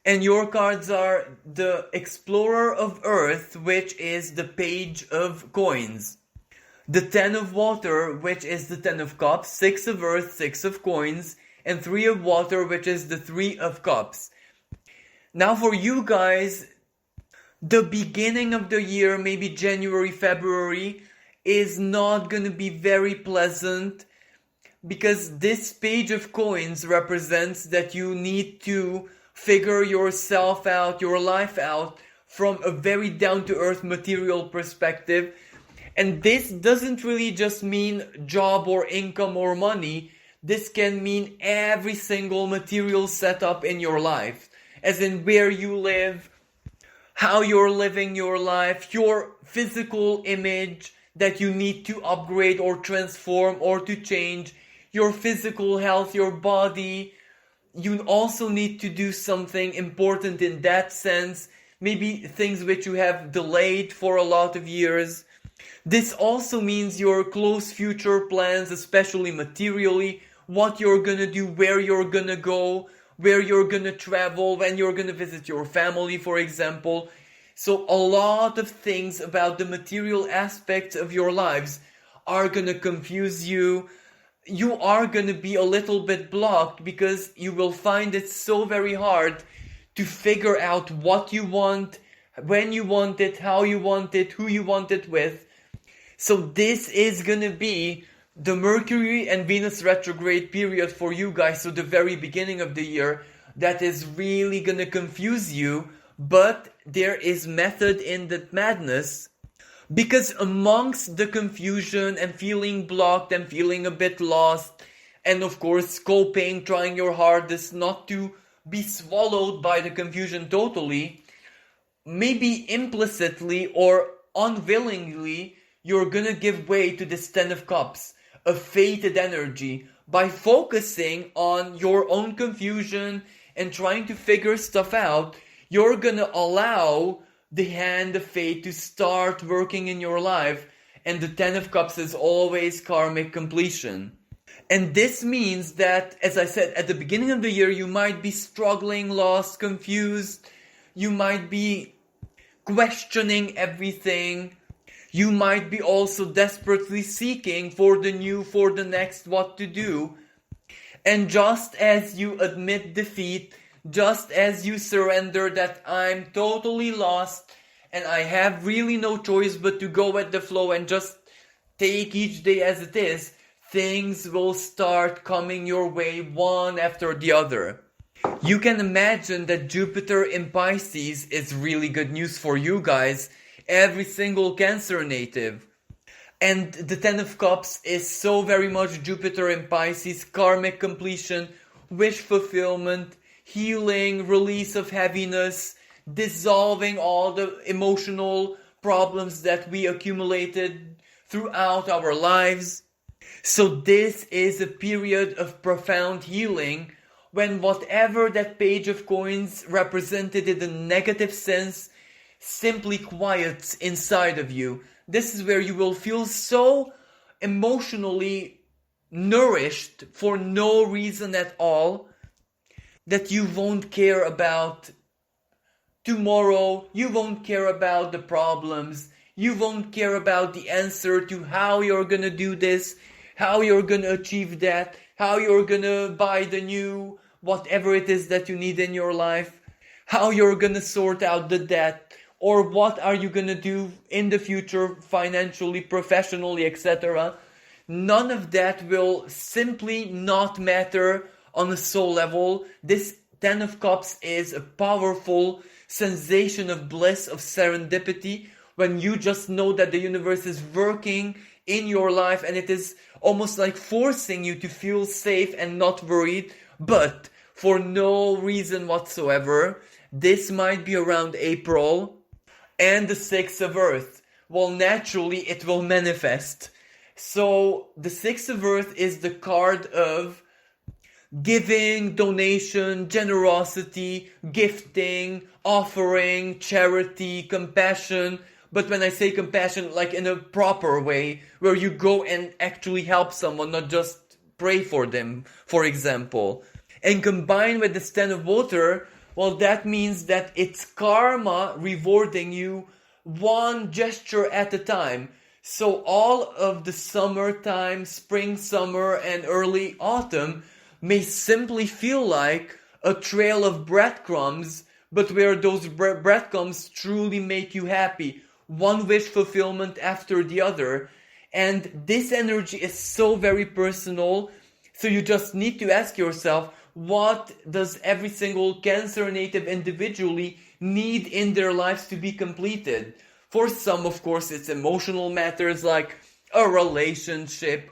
And your cards are the Explorer of Earth, which is the Page of Coins. The Ten of Water, which is the Ten of Cups, Six of Earth, Six of Coins, and Three of Water, which is the Three of Cups. Now for you guys, the beginning of the year, maybe January, February, is not going to be very pleasant, because this Page of Coins represents that you need to figure yourself out, your life out, from a very down-to-earth material perspective. And this doesn't really just mean job or income or money. This can mean every single material setup in your life, as in where you live, how you're living your life, your physical image that you need to upgrade or transform or to change, your physical health, your body. You also need to do something important in that sense, maybe things which you have delayed for a lot of years. This also means your close future plans, especially materially, what you're gonna do, where you're gonna go, where you're gonna travel, when you're gonna visit your family, for example. So a lot of things about the material aspects of your lives are gonna confuse you. You are gonna be a little bit blocked because you will find it so very hard to figure out what you want, when you want it, how you want it, who you want it with. So this is gonna be the Mercury and Venus retrograde period for you guys, so the very beginning of the year, that is really gonna confuse you, but there is method in that madness, because amongst the confusion and feeling blocked and feeling a bit lost, and of course coping, trying your hardest not to be swallowed by the confusion totally, maybe implicitly or unwillingly, you're gonna give way to this Ten of Cups, a fated energy, by focusing on your own confusion and trying to figure stuff out. You're gonna allow the hand of fate to start working in your life, and the Ten of Cups is always karmic completion. And this means that, as I said, at the beginning of the year, you might be struggling, lost, confused, you might be questioning everything, you might be also desperately seeking for the new, for the next, what to do. And just as you admit defeat, just as you surrender that I'm totally lost and I have really no choice but to go with the flow and just take each day as it is, things will start coming your way one after the other. You can imagine that Jupiter in Pisces is really good news for you guys, every single Cancer native. And the Ten of Cups is so very much Jupiter in Pisces, karmic completion, wish fulfillment, healing, release of heaviness, dissolving all the emotional problems that we accumulated throughout our lives. So this is a period of profound healing, when whatever that Page of Coins represented in a negative sense simply quiets inside of you. This is where you will feel so emotionally nourished for no reason at all, that you won't care about tomorrow, you won't care about the problems, you won't care about the answer to how you're gonna do this, how you're gonna achieve that, how you're gonna buy the new whatever it is that you need in your life. how you're gonna sort out the debt, or what are you gonna do in the future financially, professionally, etc. None of that will simply not matter on a soul level. This Ten of Cups is a powerful sensation of bliss, of serendipity, when you just know that the universe is working in your life and it is almost like forcing you to feel safe and not worried, but for no reason whatsoever. This might be around April. And the Six of Earth. Well, naturally, it will manifest. So, the Six of Earth is the card of giving, donation, generosity, gifting, offering, charity, compassion. But when I say compassion, like in a proper way, where you go and actually help someone, not just pray for them, for example. And combined with the Ten of Water, well, that means that it's karma rewarding you one gesture at a time. So all of the summertime, spring, summer, and early autumn may simply feel like a trail of breadcrumbs, but where those breadcrumbs truly make you happy. One wish fulfillment after the other. And this energy is so very personal. So you just need to ask yourself, what does every single Cancer native individually need in their lives to be completed? For some, of course, it's emotional matters like a relationship.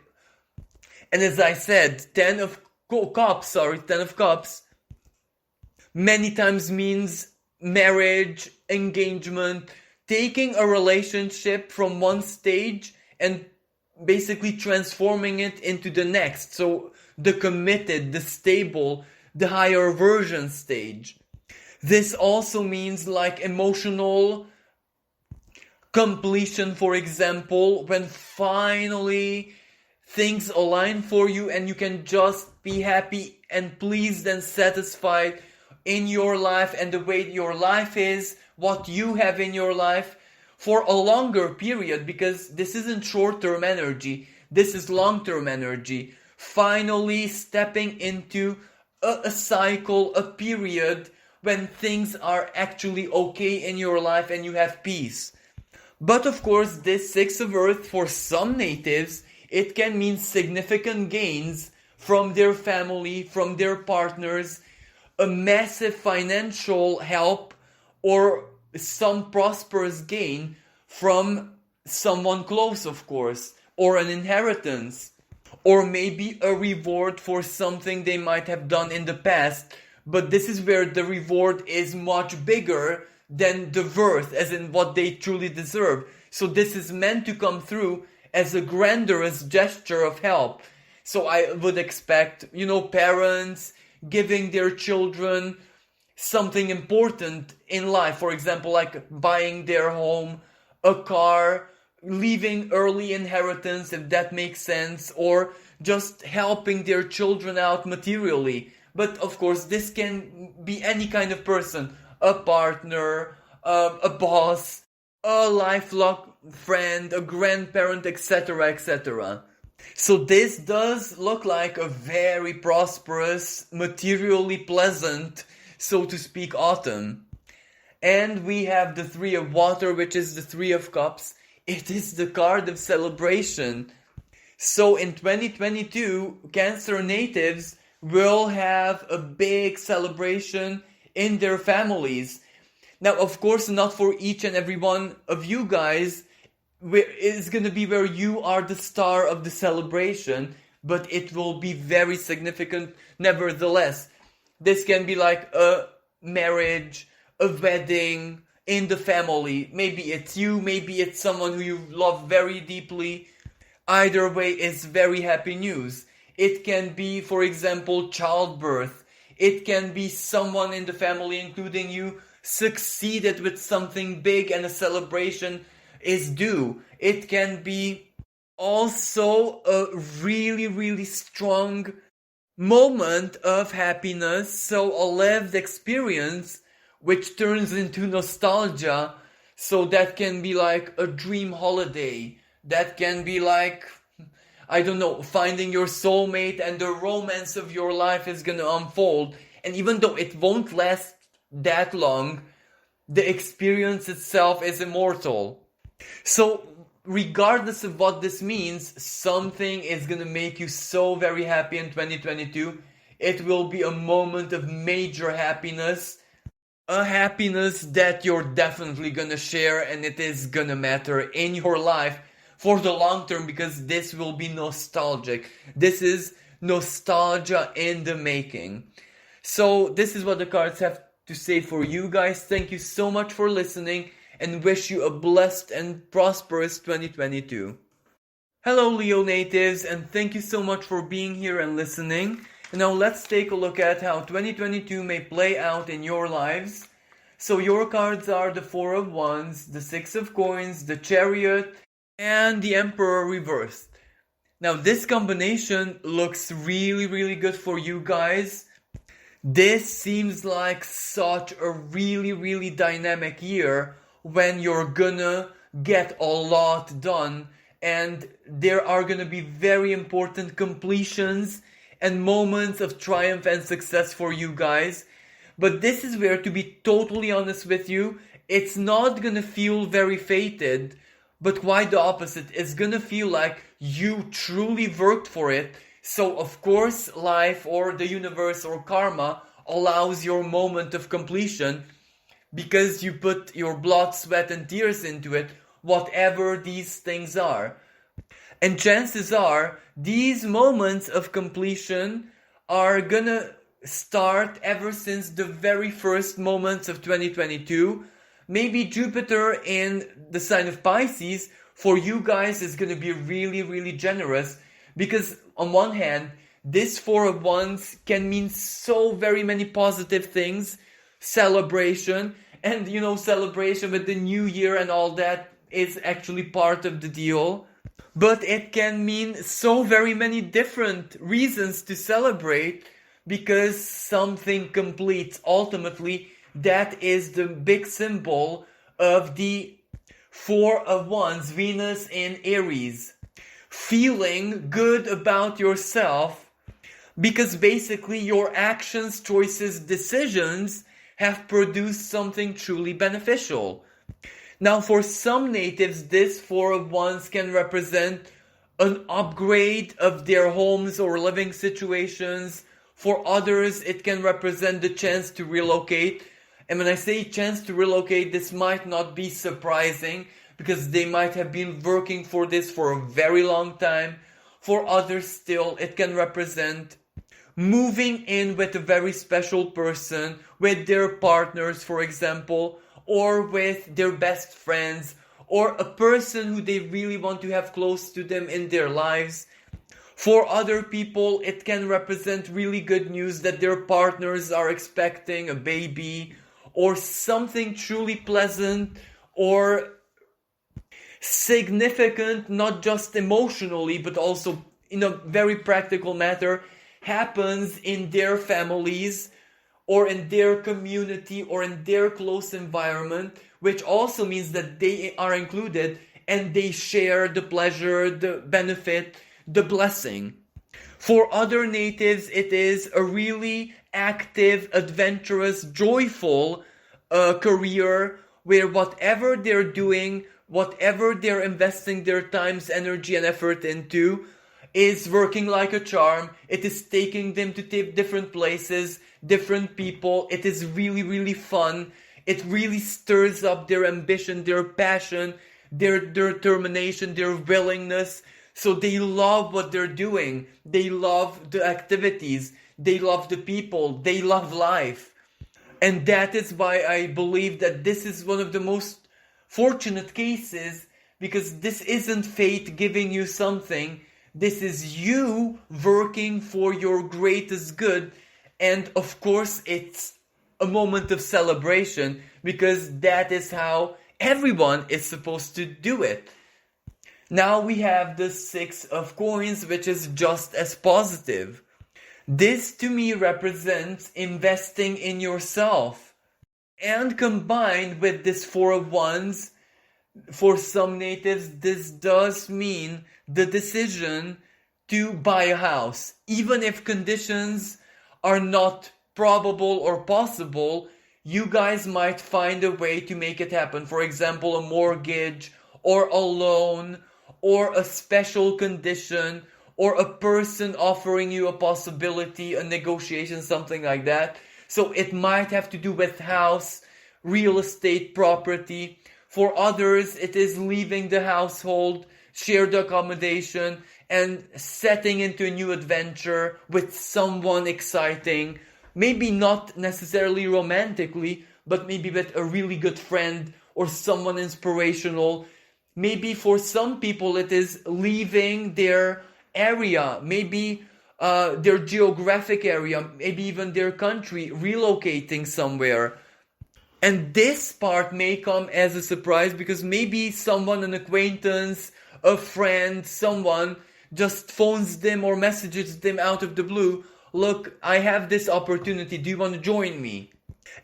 And as I said, Ten of Cups many times means marriage, engagement, taking a relationship from one stage and basically transforming it into the next. So the committed, the stable, the higher version stage. This also means like emotional completion, for example, when finally things align for you and you can just be happy and pleased and satisfied in your life and the way your life is, what you have in your life for a longer period, because this isn't short-term energy, this is long-term energy. Finally stepping into a cycle, a period when things are actually okay in your life and you have peace. But of course, this Six of Earth, for some natives, it can mean significant gains from their family, from their partners, a massive financial help, or some prosperous gain from someone close, of course, or an inheritance, or maybe a reward for something they might have done in the past. But this is where the reward is much bigger than the worth, as in what they truly deserve. So this is meant to come through as a grandiose gesture of help. So I would expect, parents giving their children something important in life. For example, like buying their home, a car, leaving early inheritance, if that makes sense, or just helping their children out materially. But of course, this can be any kind of person, a partner, a boss, a lifelong friend, a grandparent, etc., etc. So this does look like a very prosperous, materially pleasant, so to speak, autumn. And we have the Three of Water, which is the Three of Cups. It is the card of celebration. So in 2022, Cancer natives will have a big celebration in their families. Now, of course, not for each and every one of you guys. It's going to be where you are the star of the celebration, but it will be very significant nevertheless. This can be like a marriage, a wedding in the family. Maybe it's you, maybe it's someone who you love very deeply. Either way is very happy news. It can be, for example, childbirth. It can be someone in the family, including you, succeeded with something big and a celebration is due. It can be also a really, really strong moment of happiness, so a lived experience which turns into nostalgia. So that can be like a dream holiday. That can be like, I don't know, finding your soulmate and the romance of your life is gonna unfold. And even though it won't last that long, the experience itself is immortal. So regardless of what this means, something is gonna make you so very happy in 2022. It will be a moment of major happiness, a happiness that you're definitely gonna share, and it is gonna matter in your life for the long term, because this will be nostalgic. This is nostalgia in the making. So this is what the cards have to say for you guys. Thank you so much for listening, and wish you a blessed and prosperous 2022. Hello Leo natives, and thank you so much for being here and listening. And now let's take a look at how 2022 may play out in your lives. So your cards are the Four of Wands, the Six of Coins, the Chariot, and the Emperor reversed. Now this combination looks really good for you guys. This seems like such a really dynamic year when you're gonna get a lot done, and there are gonna be very important completions and moments of triumph and success for you guys. But this is where, to be totally honest with you, it's not gonna feel very fated, but quite the opposite. It's gonna feel like you truly worked for it. So of course life or the universe or karma allows your moment of completion, because you put your blood, sweat and tears into it, whatever these things are. And chances are these moments of completion are gonna start ever since the very first moments of 2022. Maybe Jupiter in the sign of Pisces for you guys is gonna be really generous, because on one hand, this Four of Wands can mean so very many positive things. Celebration, and celebration with the new year and all that is actually part of the deal. But it can mean so very many different reasons to celebrate, because something completes. Ultimately, that is the big symbol of the Four of Wands, Venus in Aries. Feeling good about yourself, because basically your actions, choices, decisions have produced something truly beneficial. Now for some natives, this Four of Wands can represent an upgrade of their homes or living situations. For others, it can represent the chance to relocate. And when I say chance to relocate, this might not be surprising, because they might have been working for this for a very long time. For others still, it can represent moving in with a very special person, with their partners, for example, or with their best friends, or a person who they really want to have close to them in their lives. For other people, it can represent really good news that their partners are expecting a baby, or something truly pleasant or significant, not just emotionally, but also in a very practical matter, happens in their families, or in their community, or in their close environment, which also means that they are included and they share the pleasure, the benefit, the blessing. For other natives, it is a really active, adventurous, joyful career, where whatever they're doing, whatever they're investing their times, energy and effort into, is working like a charm. It is taking them to different places, different people. It is really fun. It really stirs up their ambition, their passion, their determination, their willingness. So they love what they're doing. They love the activities. They love the people. They love life. And that is why I believe that this is one of the most fortunate cases, because this isn't fate giving you something. This is you working for your greatest good. And of course, it's a moment of celebration, because that is how everyone is supposed to do it. Now we have the Six of Coins, which is just as positive. This to me represents investing in yourself. And combined with this Four of Wands, for some natives, this does mean the decision to buy a house. Even if conditions are not probable or possible, you guys might find a way to make it happen. For example, a mortgage or a loan or a special condition or a person offering you a possibility, a negotiation, something like that. So it might have to do with house, real estate, property. For others, it is leaving the household, shared accommodation, and setting into a new adventure with someone exciting. Maybe not necessarily romantically, but maybe with a really good friend or someone inspirational. Maybe for some people it is leaving their area, maybe their geographic area, maybe even their country, relocating somewhere. And this part may come as a surprise because maybe someone, an acquaintance, a friend, someone just phones them or messages them out of the blue. Look, I have this opportunity. Do you want to join me?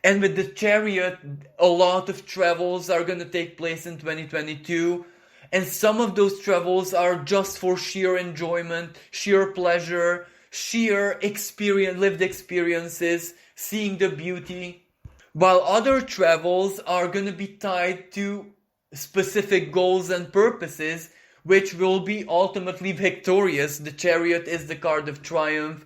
And with the Chariot, a lot of travels are going to take place in 2022. And some of those travels are just for sheer enjoyment, sheer pleasure, sheer experience, lived experiences, seeing the beauty. While other travels are going to be tied to specific goals and purposes, which will be ultimately victorious. The Chariot is the card of triumph.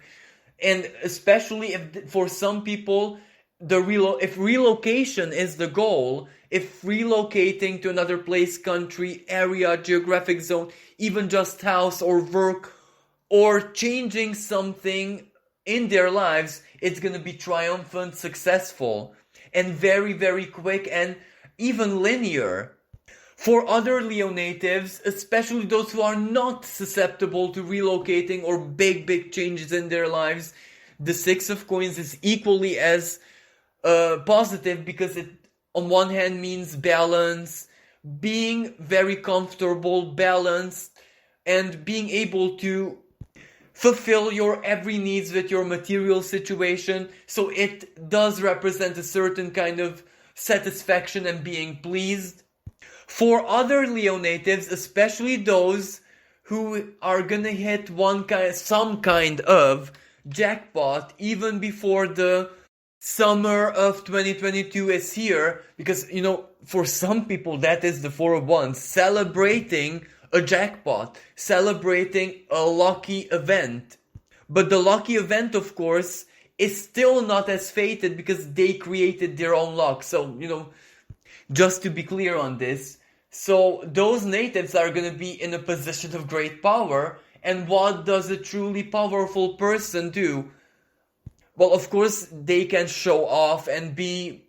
And especially if for some people, if relocation is the goal, if relocating to another place, country, area, geographic zone, even just house or work, or changing something in their lives, it's going to be triumphant, successful, and very, very quick and even linear. For other Leo natives, especially those who are not susceptible to relocating or big changes in their lives, the Six of Coins is equally as positive because it, on one hand, means balance, being very comfortable, balanced, and being able to fulfill your every needs with your material situation. So it does represent a certain kind of satisfaction and being pleased. For other Leo natives, especially those who are gonna hit some kind of jackpot even before the summer of 2022 is here, because for some people that is the Four of Wands, celebrating a jackpot, celebrating a lucky event. But the lucky event, of course, is still not as fated because they created their own luck. So, just to be clear on this, so those natives are going to be in a position of great power. And what does a truly powerful person do? Well, of course, they can show off and be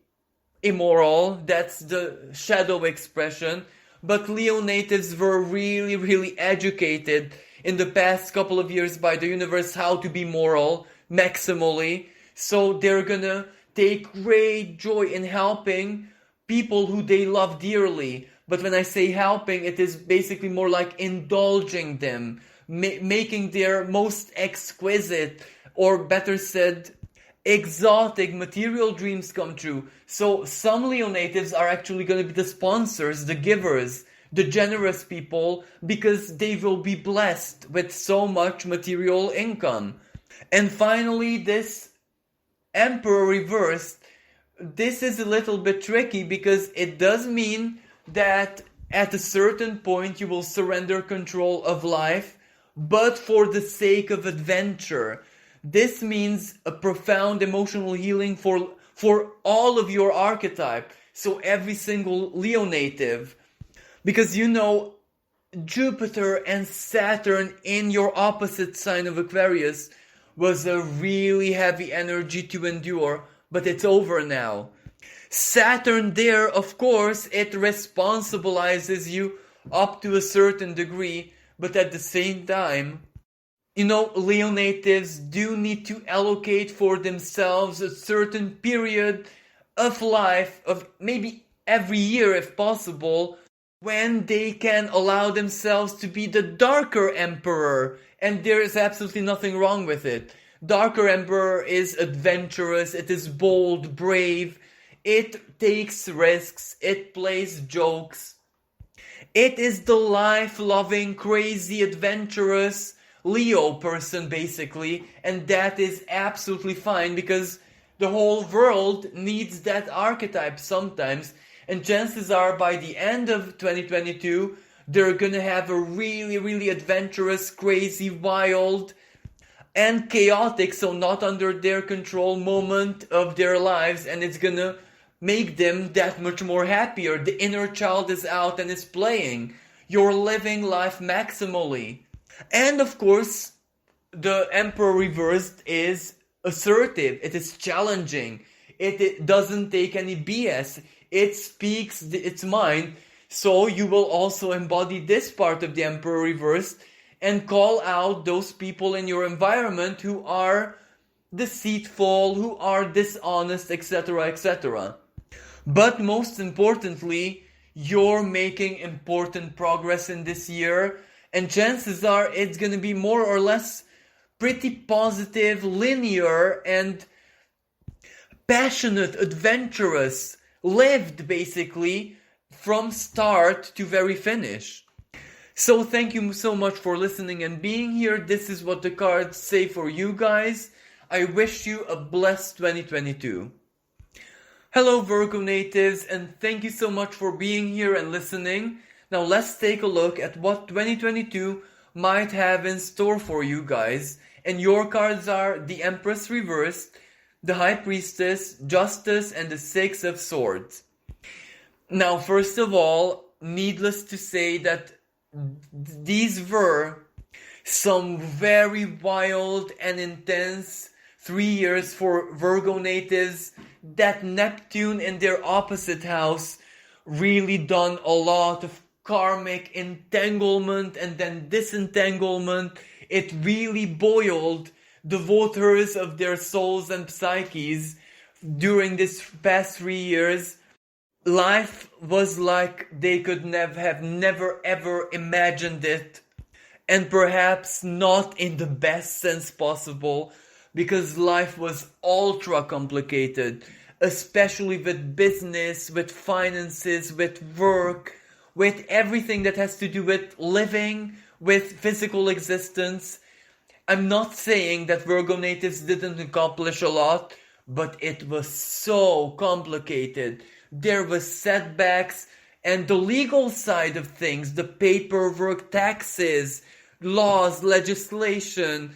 immoral. That's the shadow expression. But Leo natives were really, really educated in the past couple of years by the universe how to be moral maximally. So they're gonna take great joy in helping people who they love dearly. But when I say helping, it is basically more like indulging them, making their most exquisite, or better said, exotic material dreams come true. So some Leo natives are actually going to be the sponsors, the givers, the generous people, because they will be blessed with so much material income. And finally, this Emperor reversed. This is a little bit tricky because it does mean that at a certain point you will surrender control of life, but for the sake of adventure. This means a profound emotional healing for all of your archetype. So every single Leo native. Because Jupiter and Saturn in your opposite sign of Aquarius was a really heavy energy to endure, but it's over now. Saturn there, of course, it responsibilizes you up to a certain degree, but at the same time, Leo natives do need to allocate for themselves a certain period of life, of maybe every year if possible, when they can allow themselves to be the darker emperor. And there is absolutely nothing wrong with it. Darker emperor is adventurous, it is bold, brave, it takes risks, it plays jokes. It is the life-loving, crazy, adventurous Leo person, basically, and that is absolutely fine because The whole world needs that archetype sometimes. And chances are by the end of 2022, they're gonna have a really, really adventurous, crazy, wild, and chaotic, so not under their control moment of their lives, and it's gonna make them that much more happier. The inner child is out and is playing. You're living life maximally. And of course, the Emperor reversed is assertive. It is challenging. It doesn't take any BS. It speaks its mind. So you will also embody this part of the Emperor reversed and call out those people in your environment who are deceitful, who are dishonest, etc., etc. But most importantly, you're making important progress in this year, and chances are it's going to be more or less pretty positive, linear, and passionate, adventurous, lived basically from start to very finish. So thank you so much for listening and being here. This is what the cards say for you guys. I wish you a blessed 2022. Hello Virgo natives, and thank you so much for being here and listening. Now let's take a look at what 2022 might have in store for you guys. And your cards are the Empress reversed, the High Priestess, Justice, and the Six of Swords. Now, first of all, needless to say that these were some very wild and intense 3 years for Virgo natives. That Neptune in their opposite house really done a lot of karmic entanglement and then disentanglement. It really boiled the waters of their souls and psyches during this past 3 years. Life was like they could have never ever imagined it, and perhaps not in the best sense possible, because life was ultra complicated, especially with business, with finances, with work, with everything that has to do with living, with physical existence. I'm not saying that Virgo natives didn't accomplish a lot, but it was so complicated. There was setbacks, and the legal side of things, the paperwork, taxes, laws, legislation,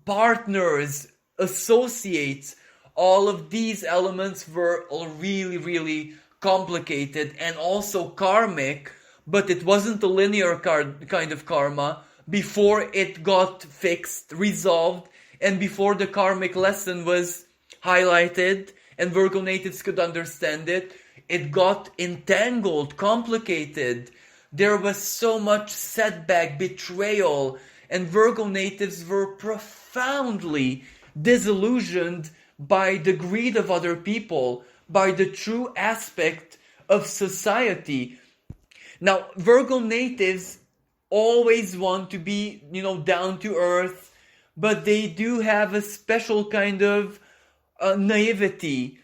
partners, associates, all of these elements were really, really complicated and also karmic, but it wasn't a linear kind of karma. Before it got fixed, resolved, and before the karmic lesson was highlighted and Virgo natives could understand it, it got entangled, complicated. There was so much setback, betrayal, and Virgo natives were profoundly disillusioned by the greed of other people, by the true aspect of society. Now, Virgo natives always want to be, down to earth, but they do have a special kind of naivety.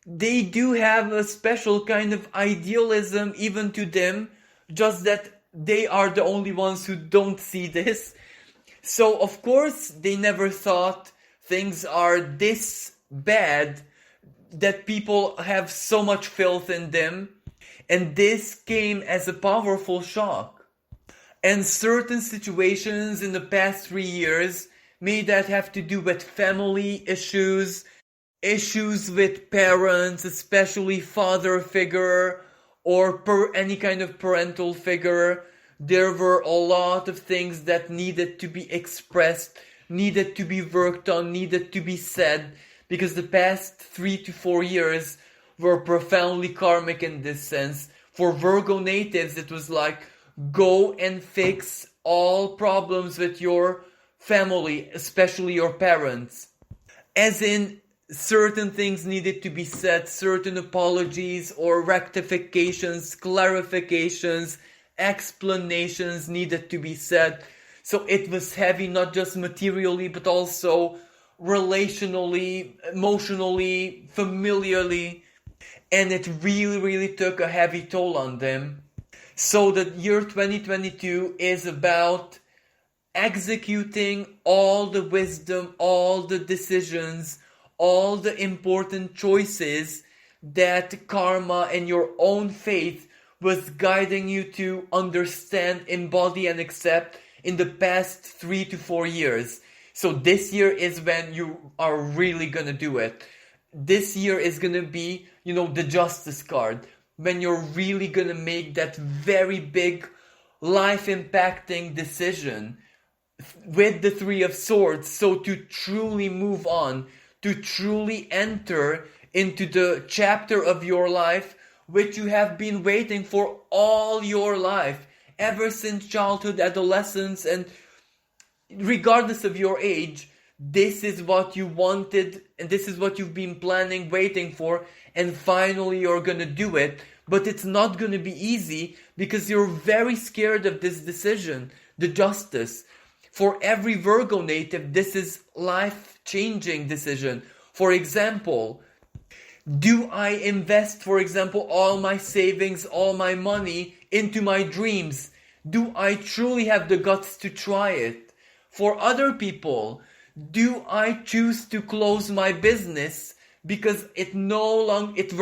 They do have a special kind of idealism even to them, just that they are the only ones who don't see this. So, of course, they never thought things are this bad, that people have so much filth in them, and this came as a powerful shock. And certain situations in the past 3 years may that have to do with family issues with parents, especially father figure or any kind of parental figure. There were a lot of things that needed to be expressed, needed to be worked on, needed to be said, because the past 3 to 4 years were profoundly karmic in this sense. For Virgo natives, it was like, go and fix all problems with your family, especially your parents. As in, certain things needed to be said, certain apologies or rectifications, clarifications, explanations needed to be said. So it was heavy, not just materially, but also relationally, emotionally, familiarly. And it really, really took a heavy toll on them. So the year 2022 is about executing all the wisdom, all the decisions, all the important choices that karma and your own faith was guiding you to understand, embody, and accept in the past 3 to 4 years. So this year is when you are really gonna do it. This year is gonna be, the Justice card. When you're really gonna make that very big life impacting decision with the Three of Swords. So to truly move on, to truly enter into the chapter of your life which you have been waiting for all your life, ever since childhood, adolescence, and regardless of your age, this is what you wanted and this is what you've been planning, waiting for, and finally you're gonna do it. But it's not gonna be easy because you're very scared of this decision, the Justice. For every Virgo native, this is life-changing decision. For example, do I invest, for example, all my savings, all my money into my dreams? Do I truly have the guts to try it? For other people, do I choose to close my business because it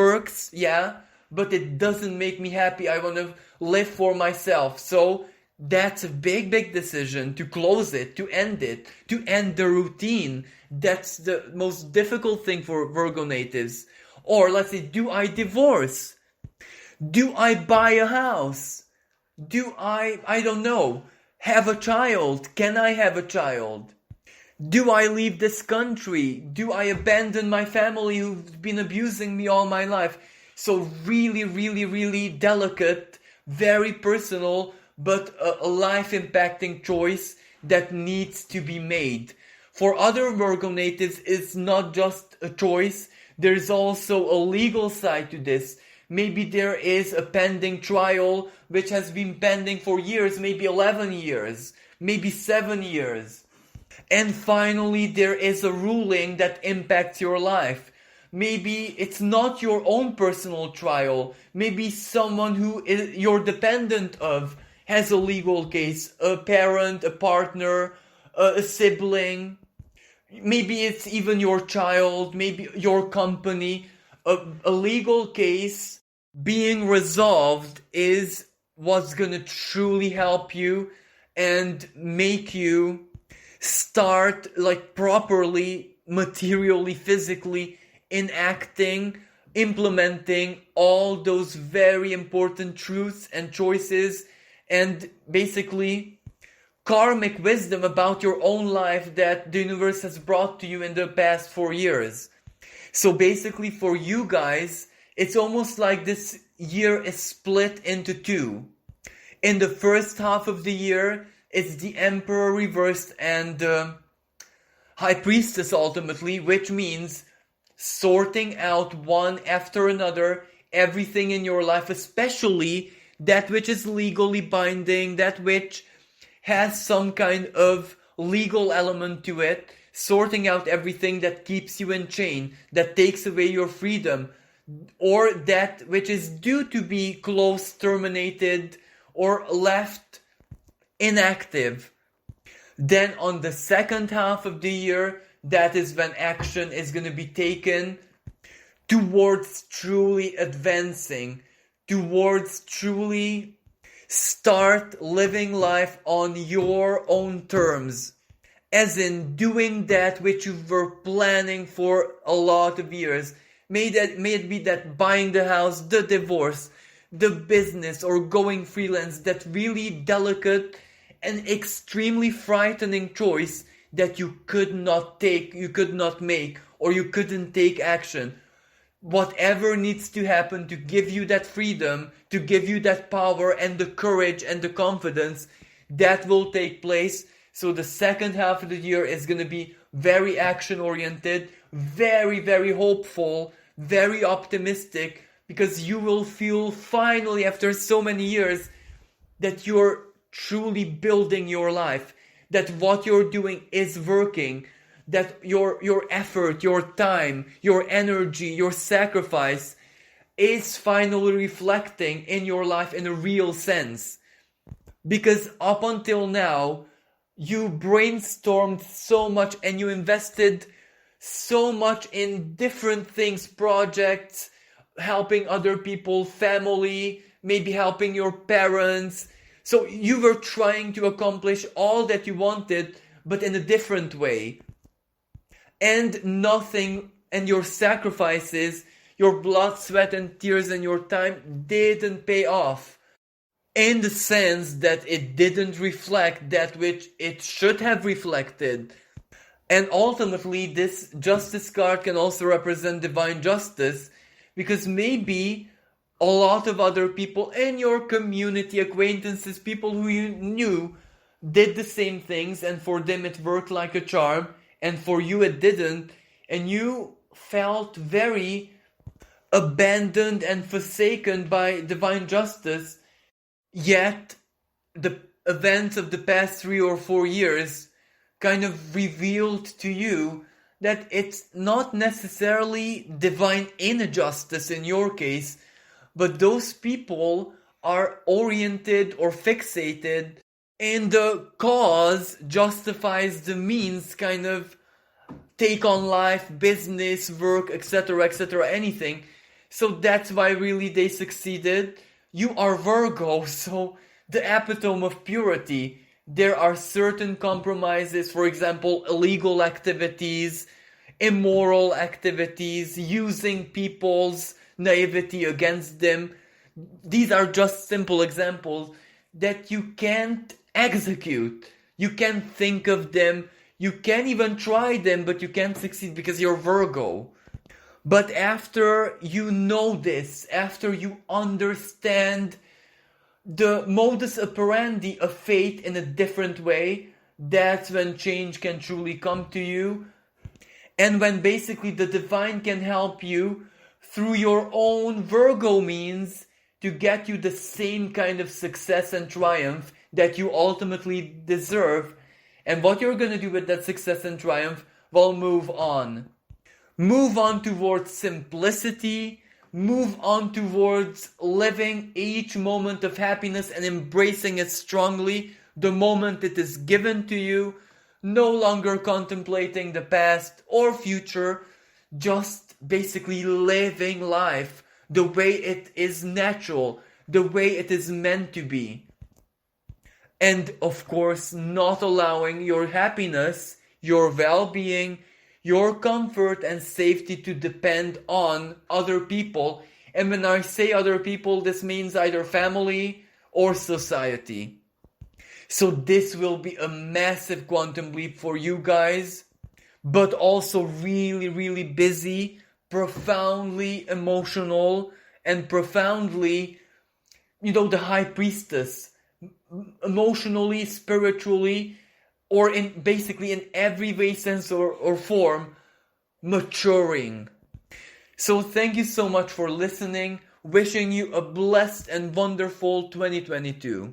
works, yeah, but it doesn't make me happy. I want to live for myself. So that's a big, big decision, to close it, to end the routine. That's the most difficult thing for Virgo natives. Or let's say, do I divorce? Do I buy a house? Do I don't know, have a child? Can I have a child? Do I leave this country? Do I abandon my family who've been abusing me all my life? So really, really, really delicate, very personal, but a life-impacting choice that needs to be made. For other Virgo natives, it's not just a choice. There's also a legal side to this. Maybe there is a pending trial which has been pending for years, maybe 11 years, maybe 7 years. And finally, there is a ruling that impacts your life. Maybe it's not your own personal trial. Maybe someone who you're dependent of has a legal case, a parent, a partner, a sibling. Maybe it's even your child, maybe your company. A legal case being resolved is what's going to truly help you and make you start properly, materially, physically enacting, implementing all those very important truths and choices and basically karmic wisdom about your own life that the universe has brought to you in the past 4 years. So basically for you guys, it's almost like this year is split into two. In the first half of the year, it's the Emperor reversed and the High Priestess ultimately, which means sorting out one after another everything in your life, especially that which is legally binding, that which has some kind of legal element to it, sorting out everything that keeps you in chain, that takes away your freedom, or that which is due to be closed, terminated, or left inactive. Then on the second half of the year, that is when action is going to be taken towards truly advancing, towards truly start living life on your own terms. As in doing that which you were planning for a lot of years. May it be that buying the house, the divorce, the business, or going freelance, that really delicate and extremely frightening choice that you could not take, you could not make, or you couldn't take action. Whatever needs to happen to give you that freedom, to give you that power and the courage and the confidence, that will take place. So the second half of the year is going to be very action-oriented, very, very hopeful, very optimistic, because you will feel finally, after so many years, that you're truly building your life, that what you're doing is working, that your effort, your time, your energy, your sacrifice is finally reflecting in your life in a real sense. Because up until now, you brainstormed so much and you invested so much in different things, projects, helping other people, family, maybe helping your parents. So you were trying to accomplish all that you wanted, but in a different way. And nothing, and your sacrifices, your blood, sweat, and tears, and your time didn't pay off. In the sense that it didn't reflect that which it should have reflected. And ultimately, this justice card can also represent divine justice, because maybe a lot of other people in your community, acquaintances, people who you knew, did the same things, and for them it worked like a charm, and for you it didn't, and you felt very abandoned and forsaken by divine justice. Yet the events of the past 3 or 4 years kind of revealed to you that it's not necessarily divine injustice in your case, but those people are oriented or fixated in the cause justifies the means kind of take on life, business, work, etc., anything. So that's why really they succeeded. You are Virgo, so the epitome of purity. There are certain compromises, for example, illegal activities, immoral activities, using people's naivety against them. These are just simple examples that you can't execute. You can't think of them. You can't even try them, but you can't succeed because you're Virgo. But after you know this, after you understand the modus operandi of fate in a different way, that's when change can truly come to you. And when basically the divine can help you through your own Virgo means to get you the same kind of success and triumph that you ultimately deserve. And what you're going to do with that success and triumph, well, move on. Move on towards simplicity, move on towards living each moment of happiness and embracing it strongly the moment it is given to you, no longer contemplating the past or future, just basically living life the way it is natural, the way it is meant to be. And of course, not allowing your happiness, your well-being, your comfort and safety to depend on other people. And when I say other people, this means either family or society. So this will be a massive quantum leap for you guys, but also really, really busy, profoundly emotional, and profoundly, the high priestess, emotionally, spiritually, or in basically in every way, sense or form, maturing. So thank you so much for listening. Wishing you a blessed and wonderful 2022.